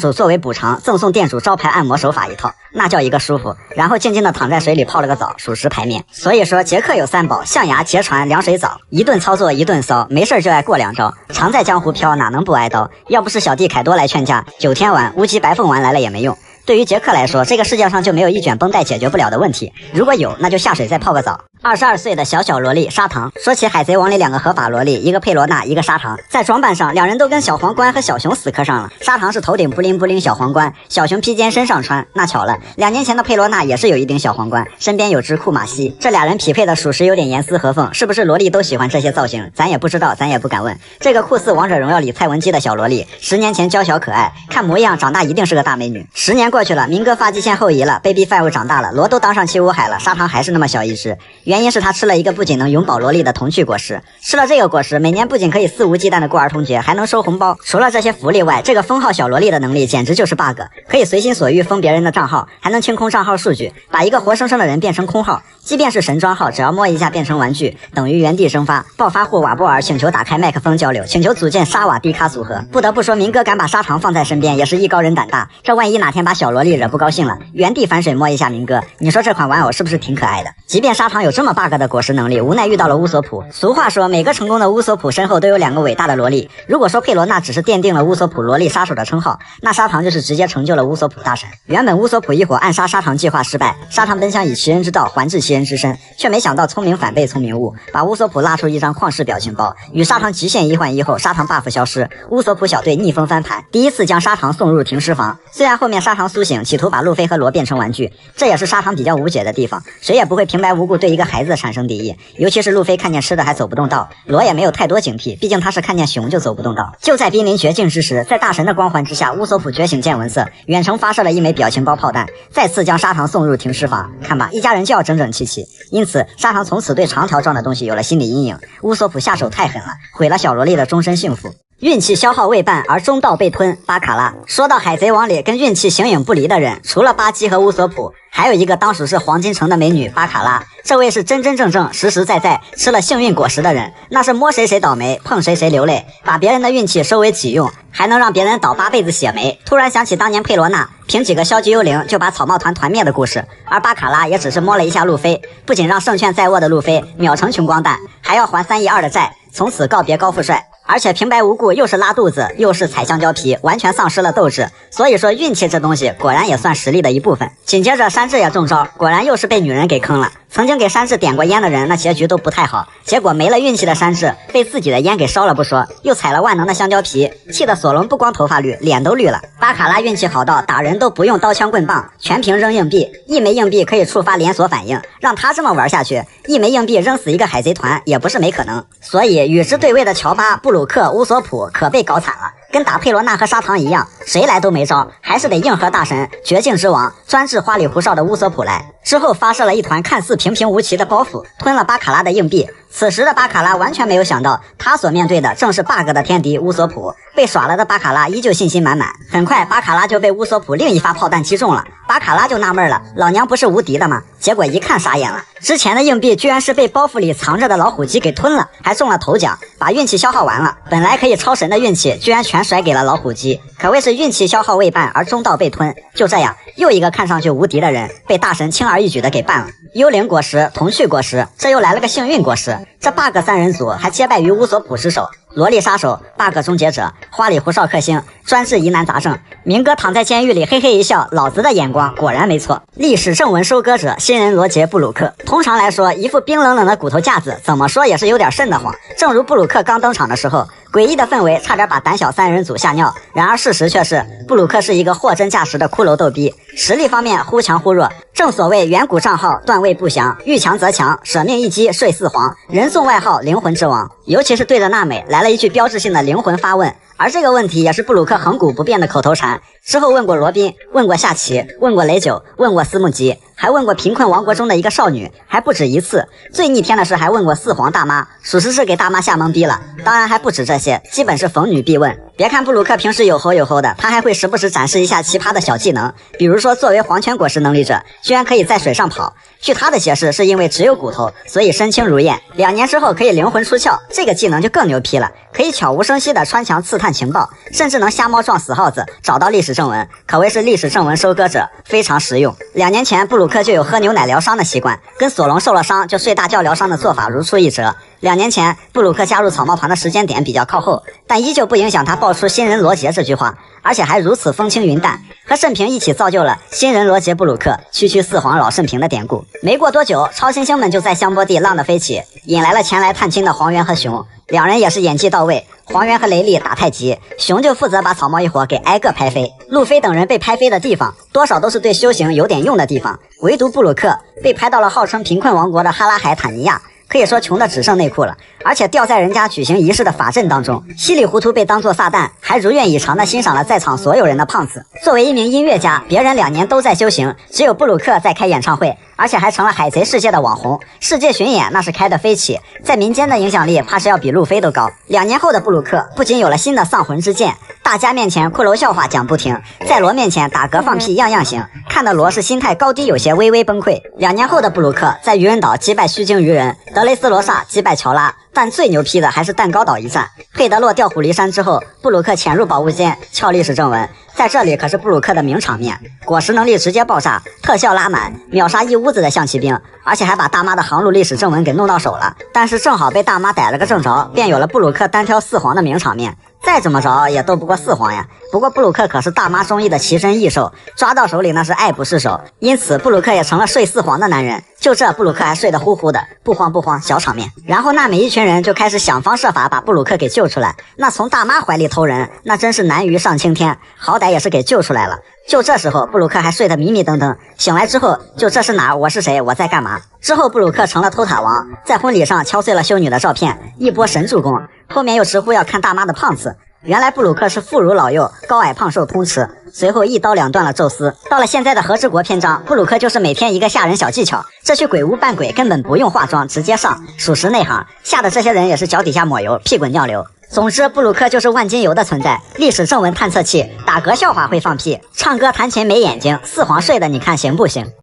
主作为补偿，赠送店主招牌按摩手法一套，那叫一个舒服。然后静静的躺在水里泡了个澡，属实排面。所以说杰克有3宝：象牙、结船、凉水澡。一顿操作一顿骚，没事就爱过2招。常在江湖飘，哪能不挨刀？要不是小弟凯多来劝架，9天丸、无极白凤丸来了也没用。对于杰克来说，这个世界上就没有一卷绷带解决不了的问题。如果有，那就下水再泡个澡。22岁的小萝莉砂糖。说起海贼王里2个合法萝莉，一个佩罗娜，一个砂糖。在装扮上，2人都跟小皇冠和小熊死磕上了。砂糖是头顶布灵布灵小皇冠，小熊披肩身上穿。那巧了，2年前的佩罗娜也是有一顶小皇冠，身边有只库马西。这俩人匹配的属实有点严丝合缝，是不是萝莉都喜欢这些造型？咱也不知道，咱也不敢问。这个酷似王者荣耀里蔡文姬的小萝莉，10年前娇小可爱，看模样长大一定是个大美女。10年过去了，明哥发际线后移了 ，Baby Five 长大了，罗都当上七武海了，砂糖还是那么小一只。原因是他吃了一个不仅能永葆萝莉的童趣果实，吃了这个果实，每年不仅可以肆无忌惮的过儿童节，还能收红包。除了这些福利外，这个封号小萝莉的能力简直就是 bug， 可以随心所欲封别人的账号，还能清空账号数据，把一个活生生的人变成空号。即便是神装号，只要摸一下变成玩具，等于原地蒸发。暴发户瓦布尔请求打开麦克风交流，请求组建沙瓦迪卡组合。不得不说，明哥敢把砂糖放在身边，也是艺高人胆大。这万一哪天把小萝莉惹不高兴了，原地反水摸一下明哥，你说这款玩偶是不是挺可爱的？即便砂糖有这么 bug 的果实能力，无奈遇到了乌索普。俗话说，每个成功的乌索普身后都有2个伟大的萝莉。如果说佩罗娜只是奠定了乌索普萝莉杀手的称号，那砂糖就是直接成就了乌索普大神。原本乌索普一伙暗杀砂糖计划失败，砂糖本想以其人之道还治其人之身，却没想到聪明反被聪明误，把乌索普拉出一张旷世表情包。与砂糖极限1换1后，砂糖 buff 消失，乌索普小队逆风翻盘，第一次将砂糖送入停尸房。虽然后面砂糖苏醒，企图把路飞和罗变成玩具，这也是砂糖比较无解的地方。谁也不会平白无故对一个孩子产生敌意，尤其是路飞看见吃的还走不动道，罗也没有太多警惕，毕竟他是看见熊就走不动道。就在濒临绝境之时，在大神的光环之下，乌索普觉醒见闻色，远程发射了1枚表情包炮弹，再次将砂糖送入停尸房。看吧，一家人就要整整齐齐。因此砂糖从此对长条状的东西有了心理阴影。乌索普下手太狠了，毁了小萝莉的终身幸福。运气消耗未半而中道被吞，巴卡拉。说到海贼王里跟运气形影不离的人，除了巴基和乌索普，还有一个当属是黄金城的美女巴卡拉。这位是真真正正实实在在吃了幸运果实的人，那是摸谁谁倒霉，碰谁谁流泪，把别人的运气收为己用，还能让别人倒8辈子血霉。突然想起当年佩罗娜凭几个消极幽灵就把草帽团团灭的故事，而巴卡拉也只是摸了一下路飞，不仅让胜券在握的路飞秒成穷光蛋，还要还3亿2的债，从此告别高富帅。而且平白无故又是拉肚子又是踩香蕉皮，完全丧失了斗志。所以说运气这东西果然也算实力的一部分。紧接着山治也中招，果然又是被女人给坑了。曾经给山治点过烟的人，那结局都不太好。结果没了运气的山治被自己的烟给烧了不说，又踩了万能的香蕉皮，气得索隆不光头发绿，脸都绿了。巴卡拉运气好到打人都不用刀枪棍棒，全凭扔硬币，1枚硬币可以触发连锁反应。让他这么玩下去，1枚硬币扔死一个海贼团也不是没可能。所以与之对位的乔巴、布鲁克、乌索普可被搞惨了。跟打佩罗娜和砂糖一样，谁来都没招，还是得硬核大神绝境之王专治花里胡哨的乌索普来。之后发射了一团看似平平无奇的包袱，吞了巴卡拉的硬币。此时的巴卡拉完全没有想到，他所面对的正是 bug 的天敌乌索普。被耍了的巴卡拉依旧信心满满，很快巴卡拉就被乌索普另一发炮弹击中了。巴卡拉就纳闷了，老娘不是无敌的吗？结果一看傻眼了，之前的硬币居然是被包袱里藏着的老虎机给吞了，还中了头奖，把运气消耗完了。本来可以超神的运气居然全甩给了老虎机，可谓是运气消耗未半而中道被吞。就这样，又一个看上去无敌的人被大神轻而易举的给办了。幽灵果实、童趣果实，这又来了个幸运果实，这 bug 3人组还皆败于乌索普之手。萝莉杀手、bug 终结者、花里胡哨克星，专治疑难杂症。明哥躺在监狱里嘿嘿一笑，老子的眼光果然没错。历史正文收割者，新人罗杰·布鲁克。通常来说，一副冰冷冷的骨头架子，怎么说也是有点瘆得慌。正如布鲁克刚登场的时候，诡异的氛围差点把胆小3人组吓尿。然而事实却是，布鲁克是一个货真价实的骷髅逗逼，实力方面忽强忽弱。正所谓远古账号段位不详，遇强则强，舍命一击睡4皇，人送外号灵魂之王。尤其是对着娜美来了一句标志性的灵魂发问，而这个问题也是布鲁克恒古不变的口头禅。之后问过罗宾，问过夏奇，问过雷九，问过斯木吉，还问过贫困王国中的一个少女，还不止一次。最逆天的是还问过4皇大妈，属实是给大妈吓懵逼了。当然还不止这些，基本是逢女必问。别看布鲁克平时有吼有吼的，他还会时不时展示一下奇葩的小技能，比如说作为黄泉果实能力者，居然可以在水上跑。据他的解释，是因为只有骨头，所以身轻如燕，2年之后可以灵魂出窍，这个技能就更牛批了，可以悄无声息的穿墙刺探情报，甚至能瞎猫撞死耗子，找到历史正文，可谓是历史正文收割者，非常实用。2年前布鲁克就有喝牛奶疗伤的习惯，跟索隆受了伤就睡大觉疗伤的做法如出一辙。2年前布鲁克加入草帽团的时间点比较靠后，但依旧不影响他爆出新人罗杰这句话，而且还如此风轻云淡，和慎平一起造就了新人罗杰布鲁克区区四皇老慎平的典故。没过多久，超新星们就在香波地浪得飞起，引来了前来探亲的黄猿和熊，两人也是演技到位。黄猿和雷利打太极，熊就负责把草帽一伙给挨个拍飞。路飞等人被拍飞的地方，多少都是对修行有点用的地方，唯独布鲁克被拍到了号称贫困王国的哈拉海坦尼亚，可以说穷的只剩内裤了，而且掉在人家举行仪式的法阵当中，稀里糊涂被当作撒旦，还如愿以偿的欣赏了在场所有人的胖子。作为一名音乐家，别人2年都在修行，只有布鲁克在开演唱会，而且还成了海贼世界的网红，世界巡演那是开得飞起，在民间的影响力怕是要比路飞都高。2年后的布鲁克不仅有了新的丧魂之剑，大家面前骷髅笑话讲不停，在罗面前打嗝放屁样样行，看得罗是心态高低有些微微崩溃。2年后的布鲁克在愚人岛击败虚惊鱼人，德雷斯罗萨击败乔拉，但最牛批的还是蛋糕岛一战。佩德洛调虎离山之后，布鲁克潜入宝物间撬历史正文，在这里可是布鲁克的名场面，果实能力直接爆炸，特效拉满，秒杀一屋子的象棋兵，而且还把大妈的航路历史正文给弄到手了。但是正好被大妈逮了个正着，便有了布鲁克单挑4皇的名场面，再怎么着也斗不过4皇呀。不过布鲁克可是大妈中意的奇珍异兽，抓到手里那是爱不释手，因此布鲁克也成了睡4皇的男人。就这布鲁克还睡得呼呼的，不慌不慌，小场面。然后娜美一群人就开始想方设法把布鲁克给救出来，那从大妈怀里偷人，那真是难于上青天，好歹也是给救出来了。就这时候布鲁克还睡得迷迷瞪瞪，醒来之后就这是哪儿，我是谁，我在干嘛。之后布鲁克成了偷塔王，在婚礼上敲碎了修女的照片，一波神助攻，后面又直呼要看大妈的胖次。原来布鲁克是妇孺老幼，高矮胖瘦通吃，随后一刀两断了宙斯。到了现在的和之国篇章，布鲁克就是每天一个吓人小技巧，这去鬼屋扮鬼根本不用化妆，直接上，属实内行，吓得这些人也是脚底下抹油，屁滚尿流。总之布鲁克就是万金油的存在，历史正文探测器，打嗝笑话会放屁，唱歌弹琴没眼睛，4皇睡的你看行不行？